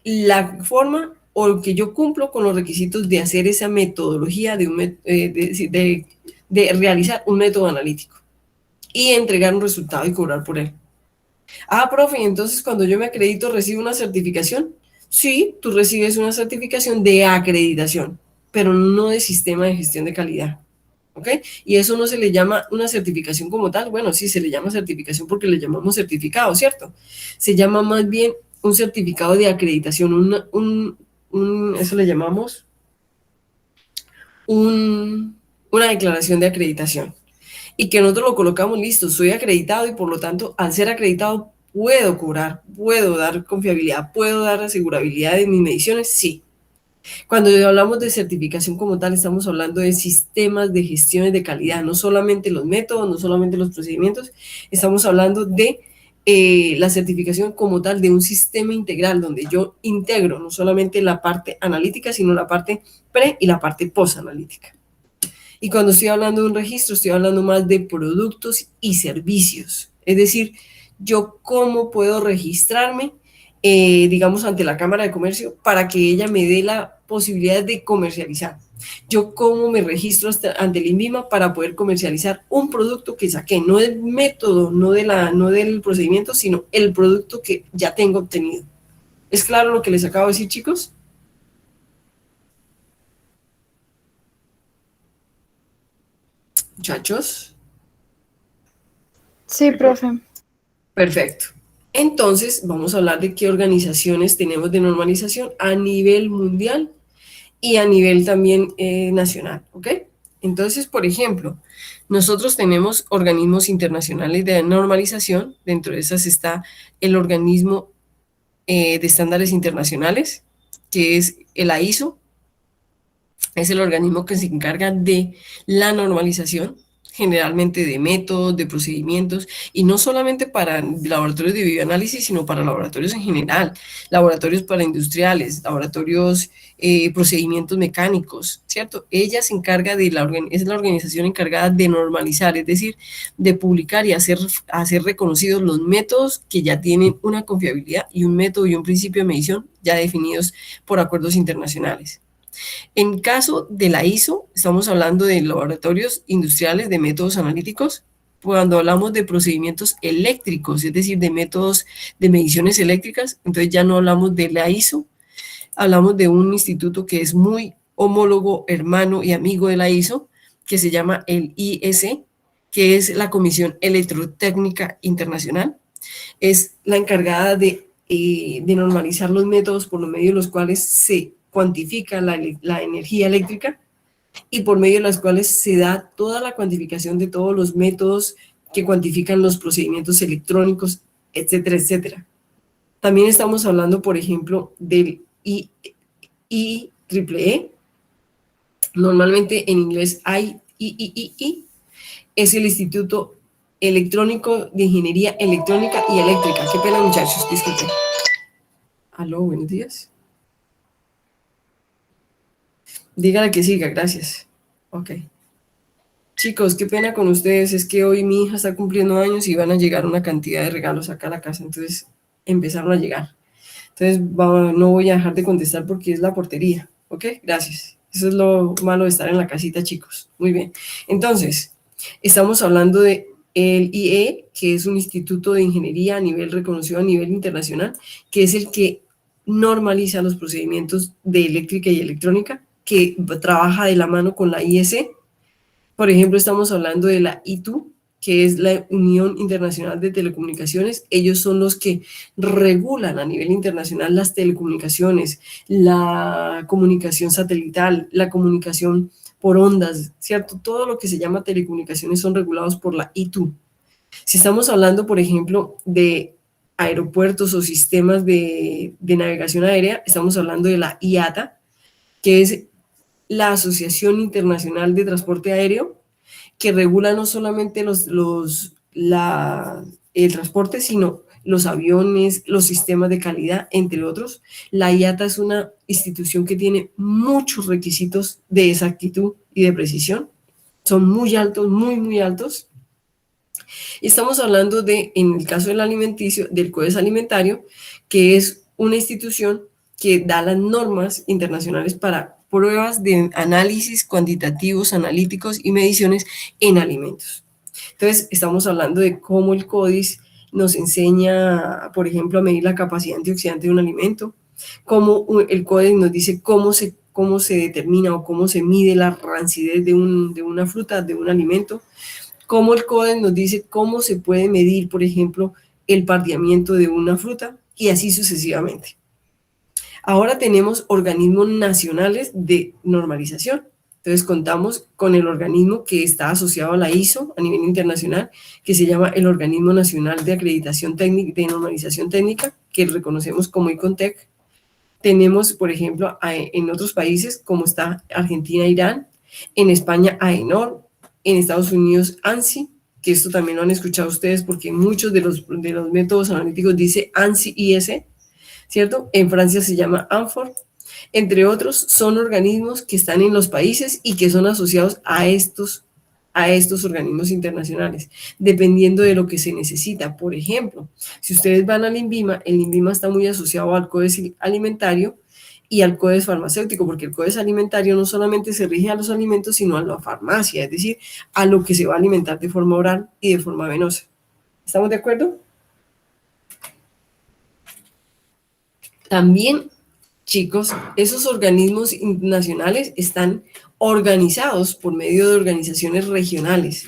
la forma o que yo cumplo con los requisitos de hacer esa metodología de realizar un método analítico y entregar un resultado y cobrar por él. Ah, profe, entonces cuando yo me acredito, ¿recibo una certificación? Sí, tú recibes una certificación de acreditación, pero no de sistema de gestión de calidad. ¿ok? Y eso no se le llama una certificación como tal. Bueno, sí, se le llama certificación porque le llamamos certificado, ¿cierto? Se llama más bien un certificado de acreditación, eso le llamamos una declaración de acreditación. Y que nosotros lo colocamos listo, soy acreditado y por lo tanto, al ser acreditado, puedo cobrar, puedo dar confiabilidad, puedo dar asegurabilidad de mis mediciones, sí. Cuando hablamos de certificación como tal, estamos hablando de sistemas de gestiones de calidad, no solamente los métodos, no solamente los procedimientos, estamos hablando de la certificación como tal de un sistema integral donde yo integro no solamente la parte analítica, sino la parte pre y la parte post-analítica. Y cuando estoy hablando de un registro, estoy hablando más de productos y servicios. Es decir, yo cómo puedo registrarme, digamos, ante la Cámara de Comercio para que ella me dé la posibilidad de comercializar. Yo cómo me registro ante el INVIMA para poder comercializar un producto que saqué, no el método, no del procedimiento, sino el producto que ya tengo obtenido. ¿Es claro lo que les acabo de decir, chicos? Muchachos. Sí, profe. Perfecto. Entonces, vamos a hablar de qué organizaciones tenemos de normalización a nivel mundial y a nivel también nacional, ¿ok? Entonces, por ejemplo, nosotros tenemos organismos internacionales de normalización. Dentro de esas está el organismo de estándares internacionales, que es el AISO. Es el organismo que se encarga de la normalización, generalmente de métodos, de procedimientos, y no solamente para laboratorios de bioanálisis, sino para laboratorios en general, laboratorios para industriales, laboratorios, procedimientos mecánicos, ¿cierto? Ella se encarga es la organización encargada de normalizar, es decir, de publicar y hacer reconocidos los métodos que ya tienen una confiabilidad y un método y un principio de medición ya definidos por acuerdos internacionales. En caso de la ISO, estamos hablando de laboratorios industriales de métodos analíticos. Cuando hablamos de procedimientos eléctricos, es decir, de métodos de mediciones eléctricas, entonces ya no hablamos de la ISO, hablamos de un instituto que es muy homólogo, hermano y amigo de la ISO, que se llama el IEC, que es la Comisión Electrotécnica Internacional. Es la encargada de normalizar los métodos por los medios de los cuales se cuantifica la energía eléctrica y por medio de las cuales se da toda la cuantificación de todos los métodos que cuantifican los procedimientos electrónicos, etcétera, etcétera. También estamos hablando, por ejemplo, del IEEE, normalmente en inglés IEEE, es el Instituto Electrónico de Ingeniería Electrónica y Eléctrica. Qué pena, muchachos, disculpen. Aló, buenos días. Dígale que siga, gracias. Ok. Chicos, qué pena con ustedes, es que hoy mi hija está cumpliendo años y van a llegar una cantidad de regalos acá a la casa, entonces empezaron a llegar. Entonces no voy a dejar de contestar porque es la portería, ¿ok? Gracias. Eso es lo malo de estar en la casita, chicos. Muy bien. Entonces, estamos hablando de el IE, que es un instituto de ingeniería a nivel reconocido a nivel internacional, que es el que normaliza los procedimientos de eléctrica y electrónica, que trabaja de la mano con la IEC. Por ejemplo, estamos hablando de la ITU, que es la Unión Internacional de Telecomunicaciones. Ellos son los que regulan a nivel internacional las telecomunicaciones, la comunicación satelital, la comunicación por ondas, ¿cierto? Todo lo que se llama telecomunicaciones son regulados por la ITU. Si estamos hablando, por ejemplo, de aeropuertos o sistemas de navegación aérea, estamos hablando de la IATA, que es la Asociación Internacional de Transporte Aéreo, que regula no solamente el transporte, sino los aviones, los sistemas de calidad, entre otros. La IATA es una institución que tiene muchos requisitos de exactitud y de precisión. Son muy altos, muy, muy altos. Y estamos hablando en el caso del alimenticio, del CODES alimentario, que es una institución que da las normas internacionales para pruebas de análisis cuantitativos, analíticos y mediciones en alimentos. Entonces, estamos hablando de cómo el CODIS nos enseña, por ejemplo, a medir la capacidad antioxidante de un alimento, cómo el CODIS nos dice cómo se cómo se determina o cómo se mide la rancidez de una fruta, de un alimento, cómo el Codex nos dice cómo se puede medir, por ejemplo, el pardeamiento de una fruta, y así sucesivamente. Ahora tenemos organismos nacionales de normalización. Entonces contamos con el organismo que está asociado a la ISO a nivel internacional, que se llama el Organismo Nacional de Acreditación Técnica de Normalización Técnica, que reconocemos como ICONTEC. Tenemos, por ejemplo, en otros países como está Argentina, Irán, en España AENOR, en Estados Unidos ANSI, que esto también lo han escuchado ustedes porque muchos de los métodos analíticos dice ANSI-IS, ¿cierto? En Francia se llama ANFOR, entre otros, son organismos que están en los países y que son asociados a estos organismos internacionales, dependiendo de lo que se necesita. Por ejemplo, si ustedes van al INVIMA, el INVIMA está muy asociado al Codex Alimentario y al Codex Farmacéutico, porque el Codex Alimentario no solamente se rige a los alimentos, sino a la farmacia, es decir, a lo que se va a alimentar de forma oral y de forma venosa. ¿Estamos de acuerdo? También, chicos, esos organismos nacionales están organizados por medio de organizaciones regionales.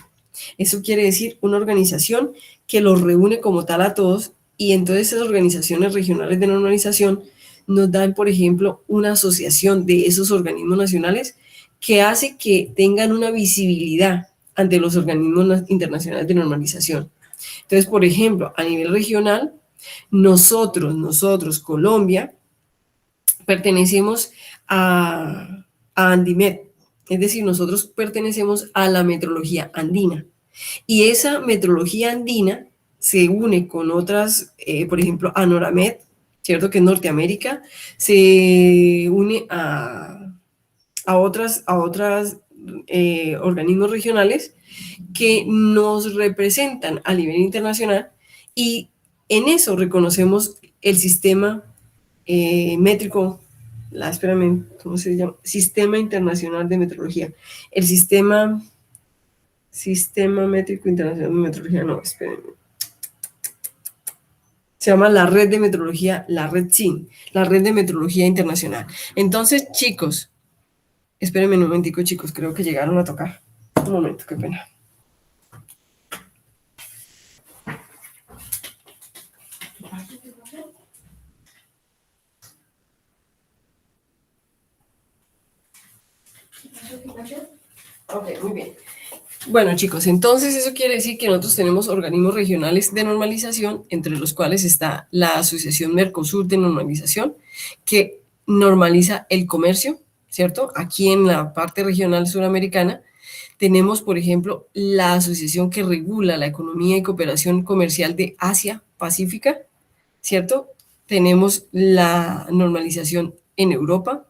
Eso quiere decir una organización que los reúne como tal a todos, y entonces esas organizaciones regionales de normalización nos dan, por ejemplo, una asociación de esos organismos nacionales que hace que tengan una visibilidad ante los organismos internacionales de normalización. Entonces, por ejemplo, a nivel regional, nosotros, Colombia, pertenecemos a Andimet, es decir, nosotros pertenecemos a la metrología andina. Y esa metrología andina se une con otras, por ejemplo, a Noramet, ¿cierto? Que es Norteamérica, se une a otras organismos regionales que nos representan a nivel internacional, y en eso reconocemos el sistema métrico, ¿cómo se llama? Sistema Internacional de Metrología. El Sistema Métrico Internacional de Metrología, no, espérenme. Se llama la Red de Metrología, la Red SIN, la Red de Metrología Internacional. Entonces, chicos, espérenme un momentico, chicos, creo que llegaron a tocar. Un momento, qué pena. Ok, muy bien. Bueno, chicos, entonces eso quiere decir que nosotros tenemos organismos regionales de normalización, entre los cuales está la Asociación Mercosur de Normalización, que normaliza el comercio, ¿cierto? Aquí en la parte regional suramericana tenemos, por ejemplo, la asociación que regula la economía y cooperación comercial de Asia-Pacífica, ¿cierto? Tenemos la normalización en Europa.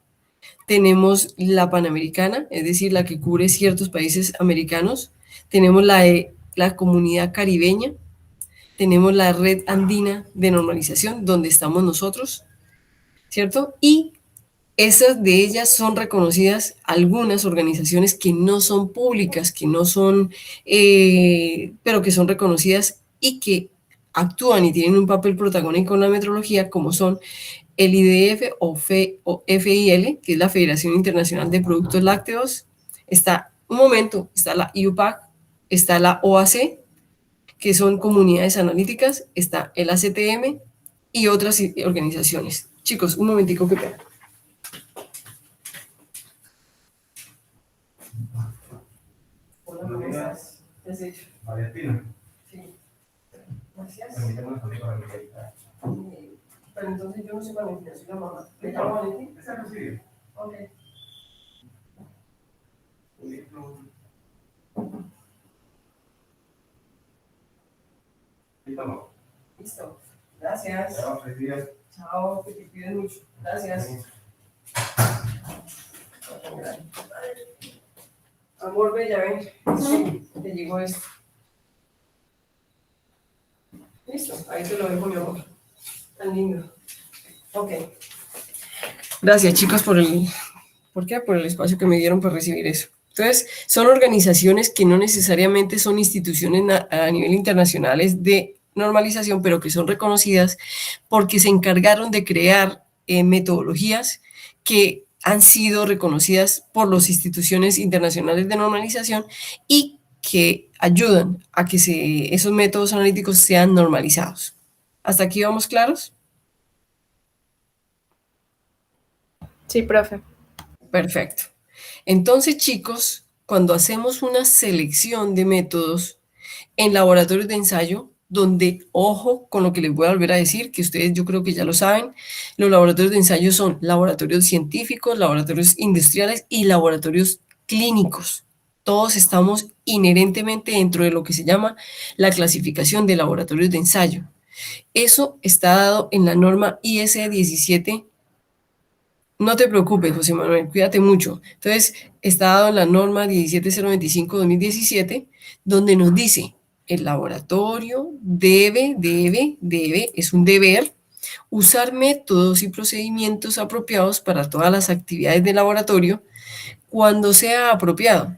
Tenemos la Panamericana, es decir, la que cubre ciertos países americanos. Tenemos la Comunidad Caribeña. Tenemos la Red Andina de Normalización, donde estamos nosotros, ¿cierto? Y esas de ellas son reconocidas algunas organizaciones que no son públicas, que no son, pero que son reconocidas y que actúan y tienen un papel protagónico en la metrología, como son el IDF o FIL, que es la Federación Internacional de Productos Lácteos. Está la IUPAC, está la OAC, que son comunidades analíticas, está el ACTM y otras organizaciones. Chicos, un momentico, que pena. Hola, ¿cómo estás? ¿Qué has hecho? Valentina. Sí. Gracias. Permítame un segundito para verificar. Pero entonces yo no soy Valentina, soy la mamá. ¿Me llamo Valentina? Exacto, sí. Ok. Listo. Listo. Gracias. Chao, feliz día. Chao, que te cuiden mucho. Gracias. Amor, bella, ven. Sí, te llegó esto. Listo, ahí te lo dejo, mi amor. Tan lindo. Ok. Gracias, chicos, por el espacio que me dieron para recibir eso. Entonces, son organizaciones que no necesariamente son instituciones a nivel internacionales de normalización, pero que son reconocidas porque se encargaron de crear metodologías que han sido reconocidas por las instituciones internacionales de normalización y que ayudan a que esos métodos analíticos sean normalizados. ¿Hasta aquí vamos claros? Sí, profe. Perfecto. Entonces, chicos, cuando hacemos una selección de métodos en laboratorios de ensayo, donde, ojo con lo que les voy a volver a decir, que ustedes yo creo que ya lo saben, los laboratorios de ensayo son laboratorios científicos, laboratorios industriales y laboratorios clínicos. Todos estamos inherentemente dentro de lo que se llama la clasificación de laboratorios de ensayo. Eso está dado en la norma IS 17. No te preocupes, José Manuel, cuídate mucho. Entonces, está dado en la norma 17025-2017, donde nos dice, el laboratorio debe, es un deber, usar métodos y procedimientos apropiados para todas las actividades del laboratorio cuando sea apropiado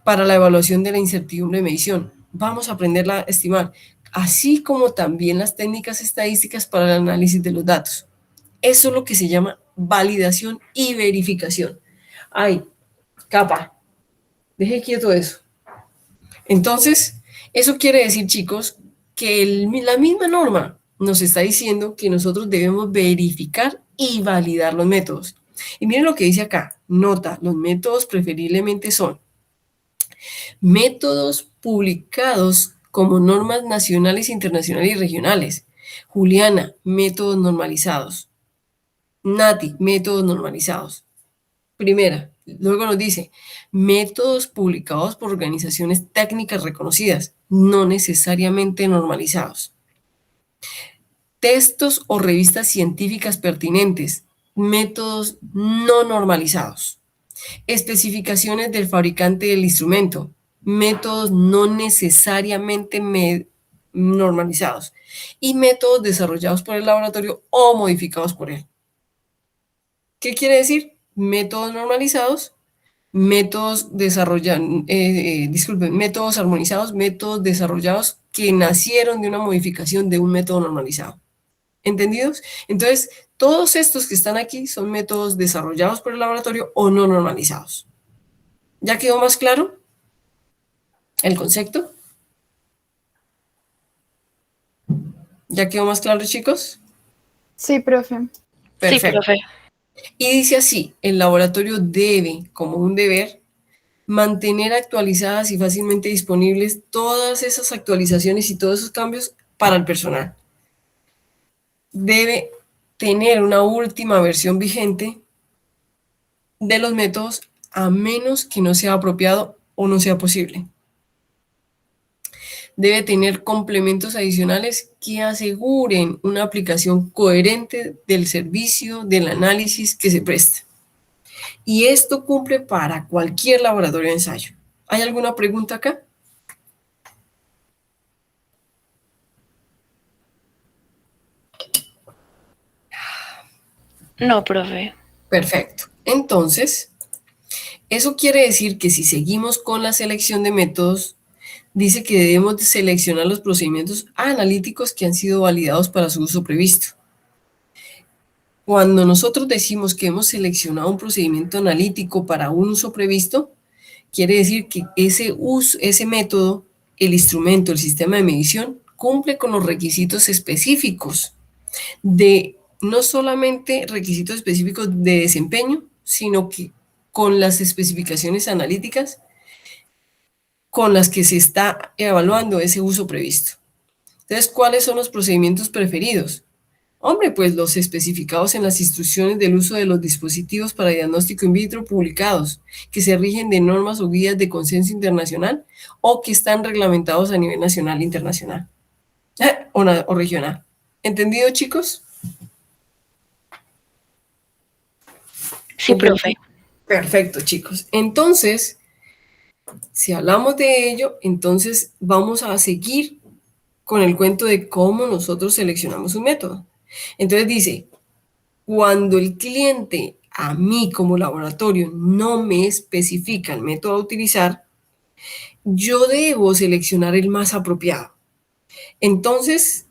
para la evaluación de la incertidumbre de medición. Vamos a aprenderla a estimar, así como también las técnicas estadísticas para el análisis de los datos. Eso es lo que se llama validación y verificación. Ay, capa, deje quieto eso. Entonces, eso quiere decir, chicos, que la misma norma nos está diciendo que nosotros debemos verificar y validar los métodos. Y miren lo que dice acá, nota, los métodos preferiblemente son métodos publicados como normas nacionales, internacionales y regionales. Juliana, métodos normalizados. Nati, métodos normalizados. Primera, luego nos dice, métodos publicados por organizaciones técnicas reconocidas, no necesariamente normalizados. Textos o revistas científicas pertinentes, métodos no normalizados. Especificaciones del fabricante del instrumento, métodos no necesariamente normalizados. Y métodos desarrollados por el laboratorio o modificados por él. ¿Qué quiere decir? Métodos normalizados, métodos métodos armonizados, métodos desarrollados que nacieron de una modificación de un método normalizado. ¿Entendidos? Entonces, todos estos que están aquí son métodos desarrollados por el laboratorio o no normalizados. ¿Ya quedó más claro el concepto? ¿Ya quedó más claro, chicos? Sí, profe. Perfecto. Sí, profe. Y dice así, el laboratorio debe, como un deber, mantener actualizadas y fácilmente disponibles todas esas actualizaciones y todos esos cambios para el personal. Debe tener una última versión vigente de los métodos a menos que no sea apropiado o no sea posible. Debe tener complementos adicionales que aseguren una aplicación coherente del servicio, del análisis que se presta. Y esto cumple para cualquier laboratorio de ensayo. ¿Hay alguna pregunta acá? No, profe. Perfecto. Entonces, eso quiere decir que si seguimos con la selección de métodos, dice que debemos seleccionar los procedimientos analíticos que han sido validados para su uso previsto. Cuando nosotros decimos que hemos seleccionado un procedimiento analítico para un uso previsto, quiere decir que ese método, el instrumento, el sistema de medición, cumple con los requisitos específicos no solamente requisitos específicos de desempeño, sino que con las especificaciones analíticas con las que se está evaluando ese uso previsto. Entonces, ¿cuáles son los procedimientos preferidos? Hombre, pues los especificados en las instrucciones del uso de los dispositivos para diagnóstico in vitro publicados, que se rigen de normas o guías de consenso internacional o que están reglamentados a nivel nacional e internacional o regional. ¿Entendido, chicos? Sí, profe. Perfecto, chicos. Entonces, si hablamos de ello, entonces vamos a seguir con el cuento de cómo nosotros seleccionamos un método. Entonces dice, cuando el cliente a mí como laboratorio no me especifica el método a utilizar, yo debo seleccionar el más apropiado. Entonces,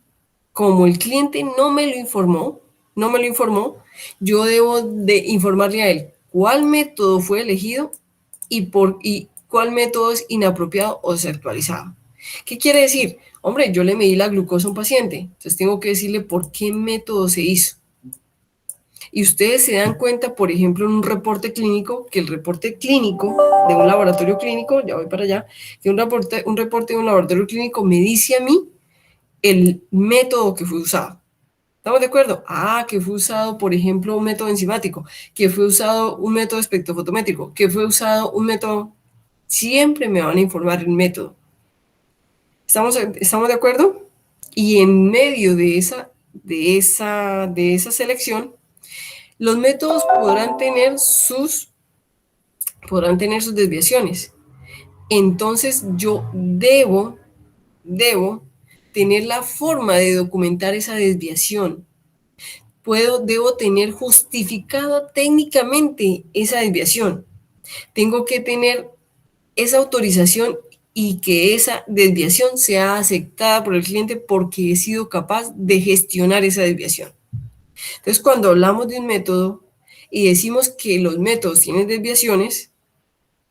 como el cliente no me lo informó, yo debo de informarle a él cuál método fue elegido y cuál método es inapropiado o desactualizado. ¿Qué quiere decir? Hombre, yo le medí la glucosa a un paciente, entonces tengo que decirle por qué método se hizo. Y ustedes se dan cuenta, por ejemplo, en un reporte clínico, que el reporte clínico de un laboratorio clínico, ya voy para allá, que un reporte de un laboratorio clínico me dice a mí el método que fue usado. ¿Estamos de acuerdo? Que fue usado, por ejemplo, un método enzimático, que fue usado un método espectrofotométrico, que fue usado un método... Siempre me van a informar el método. ¿Estamos de acuerdo? Y en medio de esa selección, los métodos podrán tener sus desviaciones. Entonces yo debo tener la forma de documentar esa desviación. Debo tener justificada técnicamente esa desviación. Tengo que tener esa autorización y que esa desviación sea aceptada por el cliente porque he sido capaz de gestionar esa desviación. Entonces, cuando hablamos de un método y decimos que los métodos tienen desviaciones,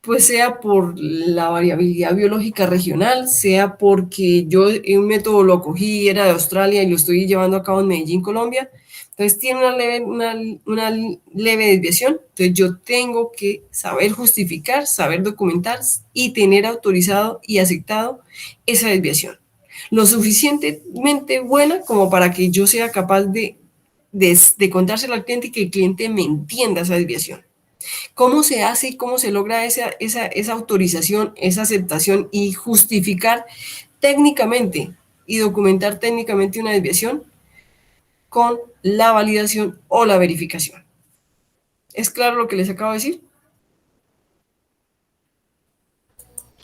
pues sea por la variabilidad biológica regional, sea porque yo un método lo cogí, era de Australia y lo estoy llevando a cabo en Medellín, Colombia, entonces tiene una leve desviación, entonces yo tengo que saber justificar, saber documentar y tener autorizado y aceptado esa desviación. Lo suficientemente buena como para que yo sea capaz de contárselo al cliente y que el cliente me entienda esa desviación. ¿Cómo se hace y cómo se logra esa autorización, esa aceptación y justificar técnicamente y documentar técnicamente una desviación? Con la validación o la verificación. ¿Es claro lo que les acabo de decir?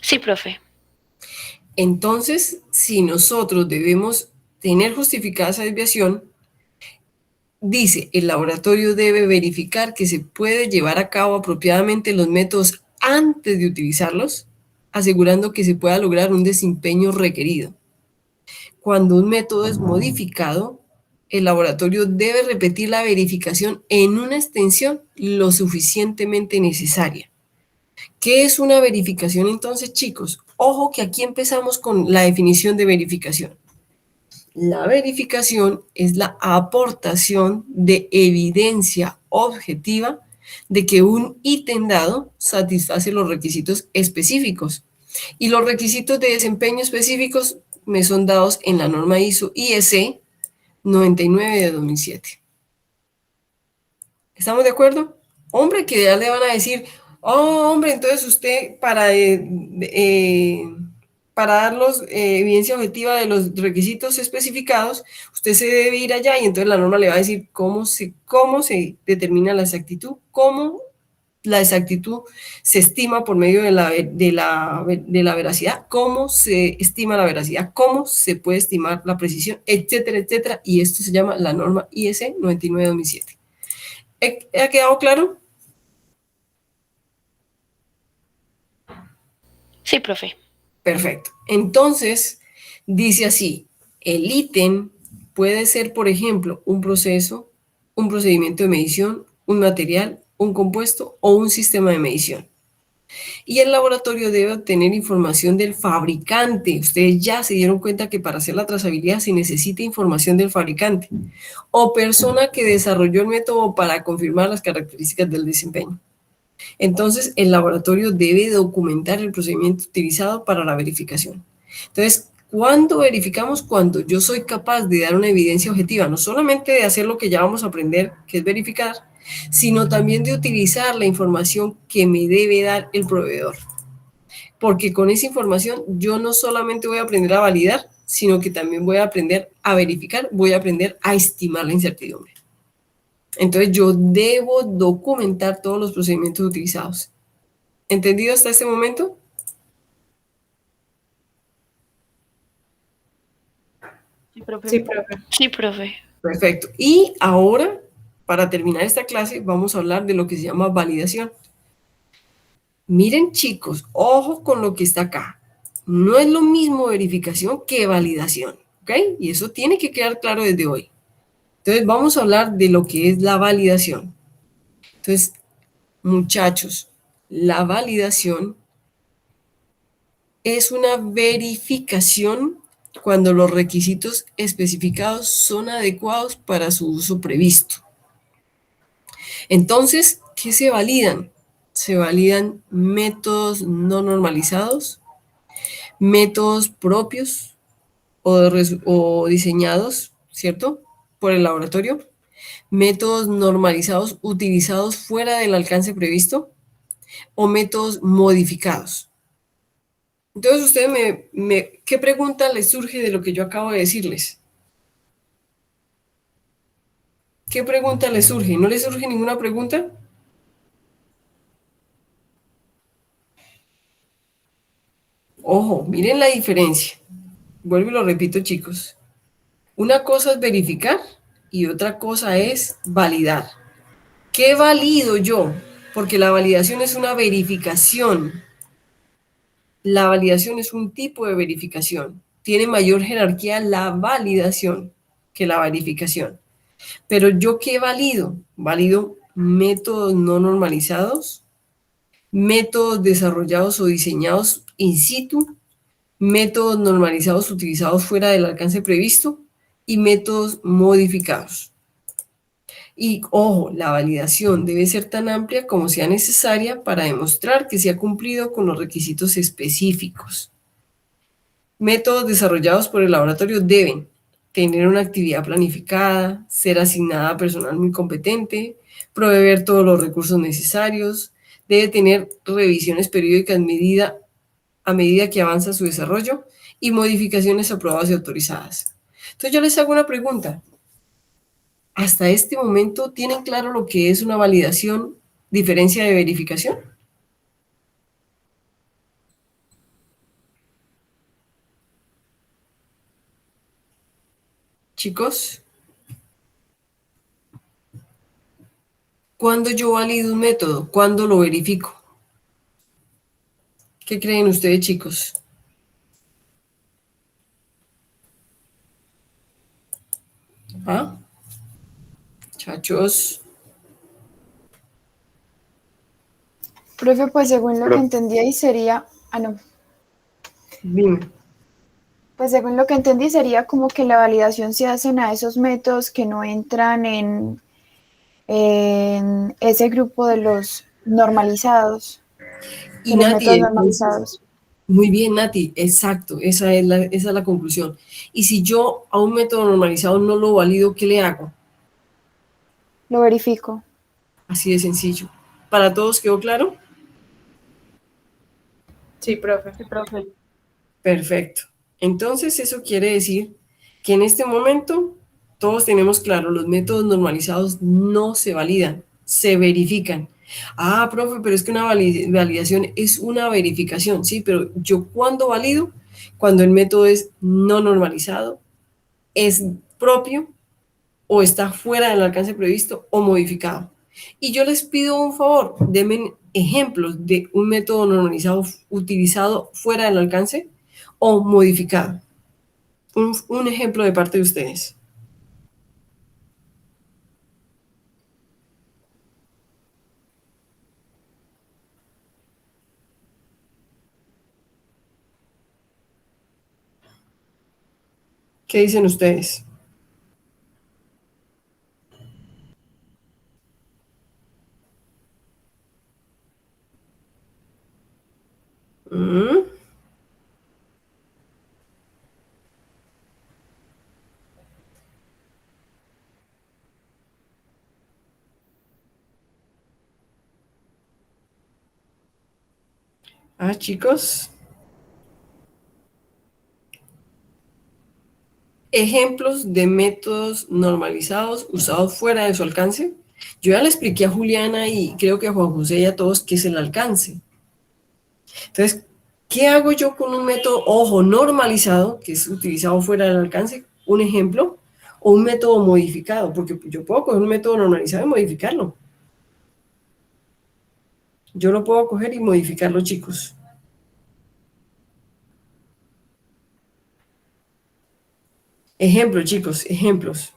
Sí, profe. Entonces, si nosotros debemos tener justificada esa desviación, dice, el laboratorio debe verificar que se puede llevar a cabo apropiadamente los métodos antes de utilizarlos, asegurando que se pueda lograr un desempeño requerido. Cuando un método es modificado, el laboratorio debe repetir la verificación en una extensión lo suficientemente necesaria. ¿Qué es una verificación entonces, chicos? Ojo que aquí empezamos con la definición de verificación. La verificación es la aportación de evidencia objetiva de que un ítem dado satisface los requisitos específicos. Y los requisitos de desempeño específicos me son dados en la norma ISO IEC 99 de 2007. ¿Estamos de acuerdo? Hombre, que ya le van a decir, hombre, entonces usted para darlos evidencia objetiva de los requisitos especificados, usted se debe ir allá y entonces la norma le va a decir cómo se determina la exactitud, cómo la exactitud se estima por medio de la veracidad, cómo se estima la veracidad, cómo se puede estimar la precisión, etcétera, etcétera. Y esto se llama la norma IEC 99-2007. ¿Ha quedado claro? Sí, profe. Perfecto. Entonces, dice así, el ítem puede ser, por ejemplo, un proceso, un procedimiento de medición, un material, un compuesto o un sistema de medición. Y el laboratorio debe obtener información del fabricante. Ustedes ya se dieron cuenta que para hacer la trazabilidad se necesita información del fabricante o persona que desarrolló el método para confirmar las características del desempeño. Entonces, el laboratorio debe documentar el procedimiento utilizado para la verificación. Entonces, ¿cuándo verificamos? Cuando yo soy capaz de dar una evidencia objetiva, no solamente de hacer lo que ya vamos a aprender, que es verificar, sino también de utilizar la información que me debe dar el proveedor. Porque con esa información yo no solamente voy a aprender a validar, sino que también voy a aprender a verificar, voy a aprender a estimar la incertidumbre. Entonces yo debo documentar todos los procedimientos utilizados. ¿Entendido hasta este momento? Sí, profe. Sí, profe. Sí, profe. Perfecto. Y ahora, para terminar esta clase, vamos a hablar de lo que se llama validación. Miren, chicos, ojo con lo que está acá. No es lo mismo verificación que validación, ¿ok? Y eso tiene que quedar claro desde hoy. Entonces, vamos a hablar de lo que es la validación. Entonces, Muchachos, la validación es una verificación cuando los requisitos especificados son adecuados para su uso previsto. Entonces, ¿qué se validan? Se validan métodos no normalizados, métodos propios o diseñados, ¿cierto? Por el laboratorio, métodos normalizados utilizados fuera del alcance previsto o métodos modificados. Entonces, ustedes ¿qué pregunta les surge de lo que yo acabo de decirles? ¿Qué pregunta les surge? ¿No les surge ninguna pregunta? Ojo, miren la diferencia. Vuelvo y lo repito, chicos. Una cosa es verificar y otra cosa es validar. ¿Qué valido yo? Porque la validación es una verificación. La validación es un tipo de verificación. Tiene mayor jerarquía la validación que la verificación. Pero ¿yo qué valido? Valido métodos no normalizados, métodos desarrollados o diseñados in situ, métodos normalizados utilizados fuera del alcance previsto y métodos modificados. Y ojo, la validación debe ser tan amplia como sea necesaria para demostrar que se ha cumplido con los requisitos específicos. Métodos desarrollados por el laboratorio deben tener una actividad planificada, ser asignada a personal muy competente, proveer todos los recursos necesarios, debe tener revisiones periódicas a medida que avanza su desarrollo y modificaciones aprobadas y autorizadas. Entonces yo les hago una pregunta. ¿Hasta este momento tienen claro lo que es una validación, diferencia de verificación? Chicos, ¿cuándo yo valido un método? ¿Cuándo lo verifico? ¿Qué creen ustedes, chicos? ¿Ah? Chachos. Profe, pues según lo que entendí ahí sería, no, Dime. pues según lo que entendí sería como que la validación se hacen a esos métodos que no entran en ese grupo de los normalizados, Y de los Nati, métodos entonces, normalizados. muy bien, Nati, exacto, esa es la conclusión. Y si yo a un método normalizado no lo valido, ¿qué le hago? Lo verifico. Así de sencillo. ¿Para todos quedó claro? Sí, profe. Sí, profe. Perfecto. Entonces, eso quiere decir que en este momento todos tenemos claro, los métodos normalizados no se validan, se verifican. Ah, profe, pero es que una validación es una verificación, sí, pero ¿yo cuándo valido? Cuando el método es no normalizado, es propio o está fuera del alcance previsto o modificado. Y yo les pido un favor, denme ejemplos de un método normalizado utilizado fuera del alcance o modificado. Un ejemplo de parte de ustedes. ¿Qué dicen ustedes? ¿Mm? Ah, chicos. Ejemplos de métodos normalizados usados fuera de su alcance. Yo ya le expliqué a Juliana y creo que a Juan José y a todos qué es el alcance. Entonces, ¿qué hago yo con un método, ojo, normalizado, que es utilizado fuera del alcance? Un ejemplo, o un método modificado, porque yo puedo coger un método normalizado y modificarlo. Yo lo puedo coger y modificarlo, chicos. Ejemplos, chicos, ejemplos.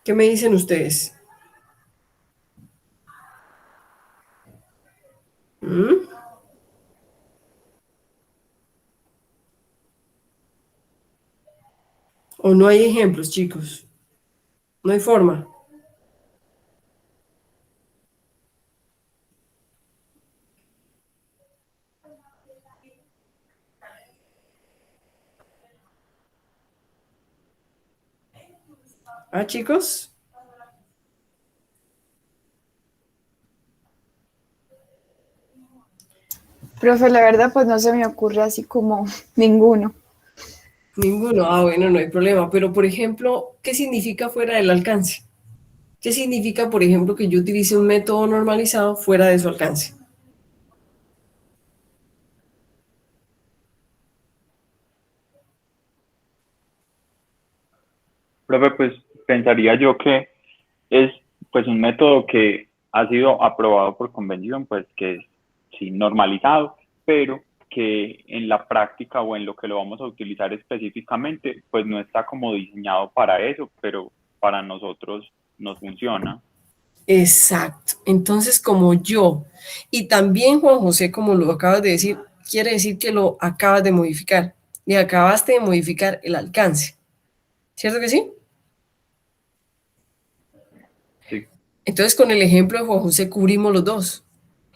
¿Qué me dicen ustedes? ¿Mm? ¿O no hay ejemplos, chicos? No hay forma. ¿Ah, chicos? Profe, la verdad, pues no se me ocurre así como ninguno. Ninguno. Ah, bueno, no hay problema. Pero, por ejemplo, ¿qué significa fuera del alcance? ¿Qué significa, por ejemplo, que yo utilice un método normalizado fuera de su alcance? Profe, pues pensaría yo que es pues un método que ha sido aprobado por convención, pues que es sí normalizado, pero que en la práctica o en lo que lo vamos a utilizar específicamente, pues no está como diseñado para eso, pero para nosotros nos funciona. Exacto. Entonces, como yo, y también Juan José, como lo acabas de decir, quiere decir que lo acabas de modificar. Y acabaste de modificar el alcance. ¿Cierto que sí? Sí. Entonces, con el ejemplo de Juan José cubrimos los dos.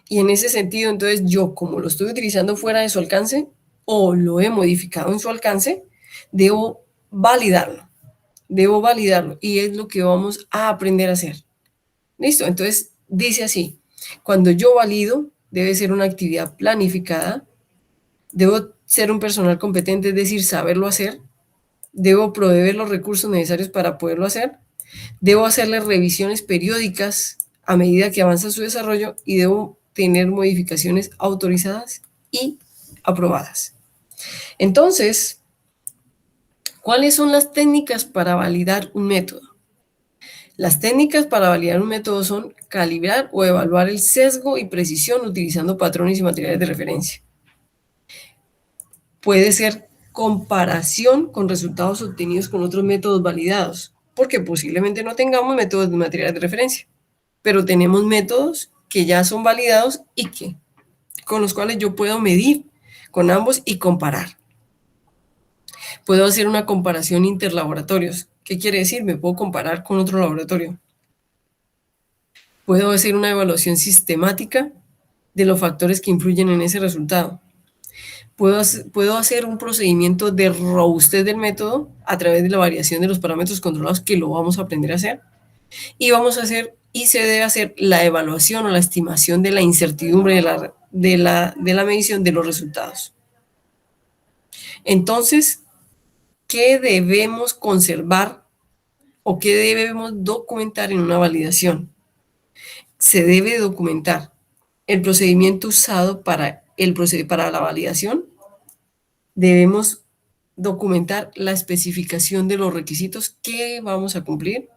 Y en ese sentido, entonces yo, como lo estoy utilizando fuera de su alcance o lo he modificado en su alcance, debo validarlo. Debo validarlo. Y es lo que vamos a aprender a hacer. ¿Listo? Entonces, dice así, cuando yo valido, debe ser una actividad planificada, debo ser un personal competente, es decir, saberlo hacer, debo proveer los recursos necesarios para poderlo hacer, debo hacerle revisiones periódicas a medida que avanza su desarrollo y debo tener modificaciones autorizadas y aprobadas. Entonces, ¿cuáles son las técnicas para validar un método? Las técnicas para validar un método son calibrar o evaluar el sesgo y precisión utilizando patrones y materiales de referencia. Puede ser comparación con resultados obtenidos con otros métodos validados, porque posiblemente no tengamos métodos de materiales de referencia, pero tenemos métodos que ya son validados y que con los cuales yo puedo medir con ambos y comparar. Puedo hacer una comparación interlaboratorios. ¿Qué quiere decir? Me puedo comparar con otro laboratorio. Puedo hacer una evaluación sistemática de los factores que influyen en ese resultado. Puedo hacer un procedimiento de robustez del método a través de la variación de los parámetros controlados, que lo vamos a aprender a hacer. Y vamos a hacer, y se debe hacer la evaluación o la estimación de la incertidumbre de la medición de los resultados. Entonces, ¿qué debemos conservar o qué debemos documentar en una validación? Se debe documentar el procedimiento usado para la validación. Debemos documentar la especificación de los requisitos que vamos a cumplir.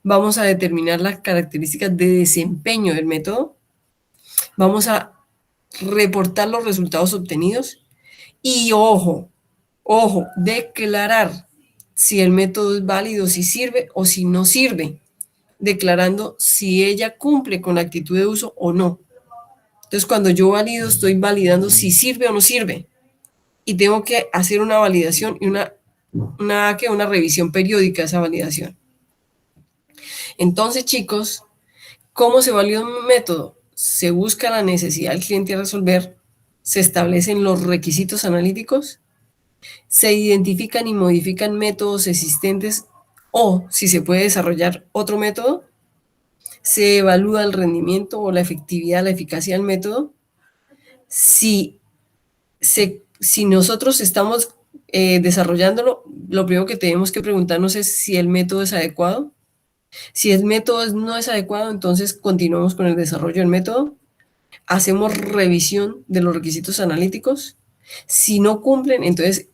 Vamos a determinar las características de desempeño del método. Vamos a reportar los resultados obtenidos. Y ojo, declarar si el método es válido, si sirve o si no sirve, declarando si ella cumple con la actitud de uso o no. Entonces, cuando yo valido, estoy validando si sirve o no sirve. Y tengo que hacer una validación y una revisión periódica de esa validación. Entonces, chicos, ¿cómo se valida un método? Se busca la necesidad del cliente a resolver, se establecen los requisitos analíticos, se identifican y modifican métodos existentes o si se puede desarrollar otro método, se evalúa el rendimiento o la efectividad, la eficacia del método. Si nosotros estamos desarrollándolo, lo primero que tenemos que preguntarnos es si el método es adecuado. Si el método no es adecuado, entonces continuamos con el desarrollo del método. Hacemos revisión de los requisitos analíticos. Si no cumplen, entonces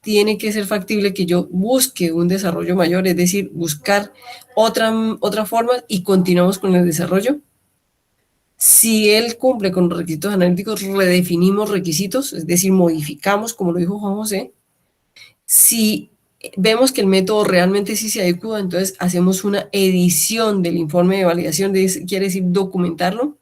tiene que ser factible que yo busque un desarrollo mayor, es decir, buscar otra forma y continuamos con el desarrollo. Si él cumple con los requisitos analíticos, redefinimos requisitos, es decir, modificamos, como lo dijo Juan José. Si vemos que el método realmente sí se adecua, entonces hacemos una edición del informe de validación, quiere decir documentarlo,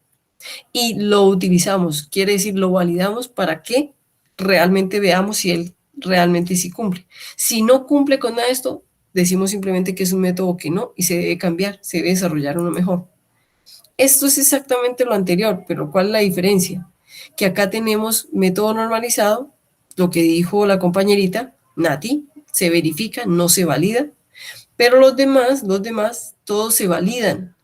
y lo utilizamos, quiere decir lo validamos para que realmente veamos si él realmente sí cumple. Si no cumple con nada de esto, decimos simplemente que es un método que no y se debe cambiar, se debe desarrollar uno mejor. Esto es exactamente lo anterior, pero ¿cuál es la diferencia? Que acá tenemos método normalizado, lo que dijo la compañerita Nati, se verifica, no se valida, pero los demás, todos se validan.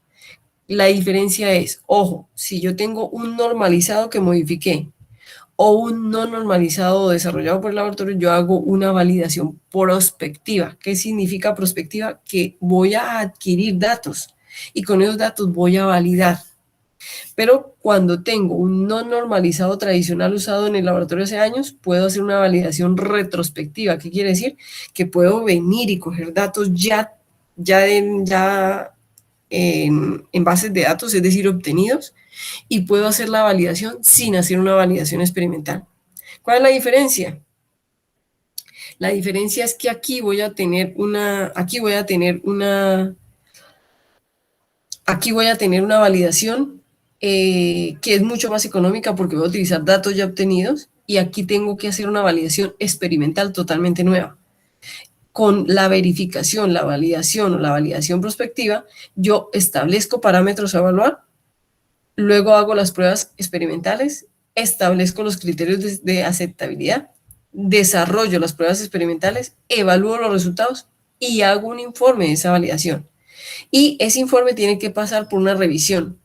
La diferencia es, ojo, si yo tengo un normalizado que modifiqué o un no normalizado desarrollado por el laboratorio, yo hago una validación prospectiva. ¿Qué significa prospectiva? Que voy a adquirir datos y con esos datos voy a validar. Pero cuando tengo un no normalizado tradicional usado en el laboratorio hace años, puedo hacer una validación retrospectiva. ¿Qué quiere decir? Que puedo venir y coger datos ya en bases de datos, es decir, obtenidos, y puedo hacer la validación sin hacer una validación experimental. ¿Cuál es la diferencia? La diferencia es que aquí voy a tener una validación que es mucho más económica porque voy a utilizar datos ya obtenidos, y aquí tengo que hacer una validación experimental totalmente nueva. Con la verificación, la validación o la validación prospectiva, yo establezco parámetros a evaluar, luego hago las pruebas experimentales, establezco los criterios de aceptabilidad, desarrollo las pruebas experimentales, evalúo los resultados y hago un informe de esa validación. Y ese informe tiene que pasar por una revisión.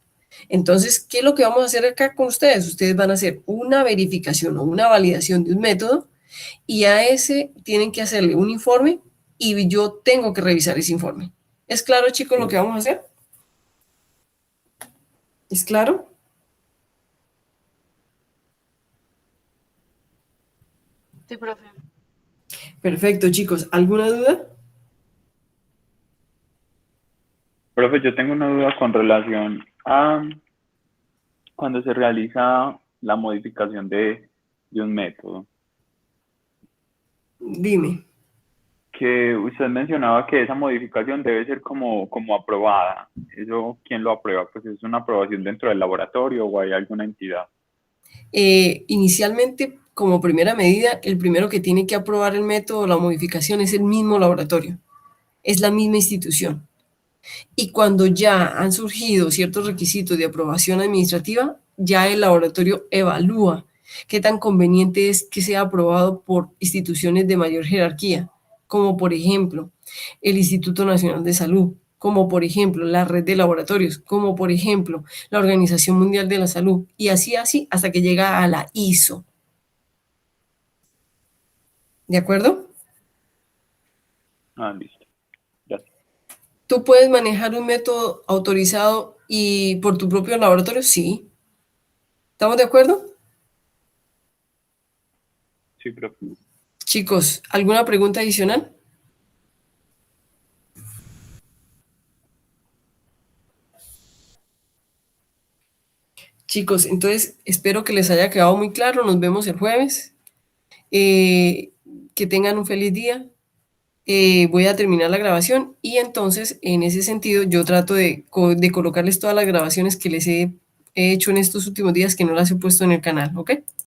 Entonces, ¿qué es lo que vamos a hacer acá con ustedes? Ustedes van a hacer una verificación o una validación de un método, y a ese tienen que hacerle un informe y yo tengo que revisar ese informe. ¿Es claro, chicos, lo que vamos a hacer? ¿Es claro? Sí, profe. Perfecto, chicos. ¿Alguna duda? Profe, yo tengo una duda con relación a cuando se realiza la modificación de un método. Dime. Que usted mencionaba que esa modificación debe ser como aprobada. ¿Eso quién lo aprueba? Pues es una aprobación dentro del laboratorio o hay alguna entidad. Inicialmente, como primera medida, el primero que tiene que aprobar el método o la modificación es el mismo laboratorio, es la misma institución. Y cuando ya han surgido ciertos requisitos de aprobación administrativa, ya el laboratorio evalúa qué tan conveniente es que sea aprobado por instituciones de mayor jerarquía, como por ejemplo el Instituto Nacional de Salud, como por ejemplo la red de laboratorios, como por ejemplo la Organización Mundial de la Salud, y así hasta que llega a la ISO. ¿De acuerdo? Listo. Gracias. ¿Tú puedes manejar un método autorizado y por tu propio laboratorio? Sí. ¿Estamos de acuerdo? Sí, profe. Chicos, ¿alguna pregunta adicional? Chicos, entonces espero que les haya quedado muy claro. Nos vemos el jueves. Que tengan un feliz día. Voy a terminar la grabación y entonces en ese sentido yo trato de colocarles todas las grabaciones que les he hecho en estos últimos días que no las he puesto en el canal, ¿ok?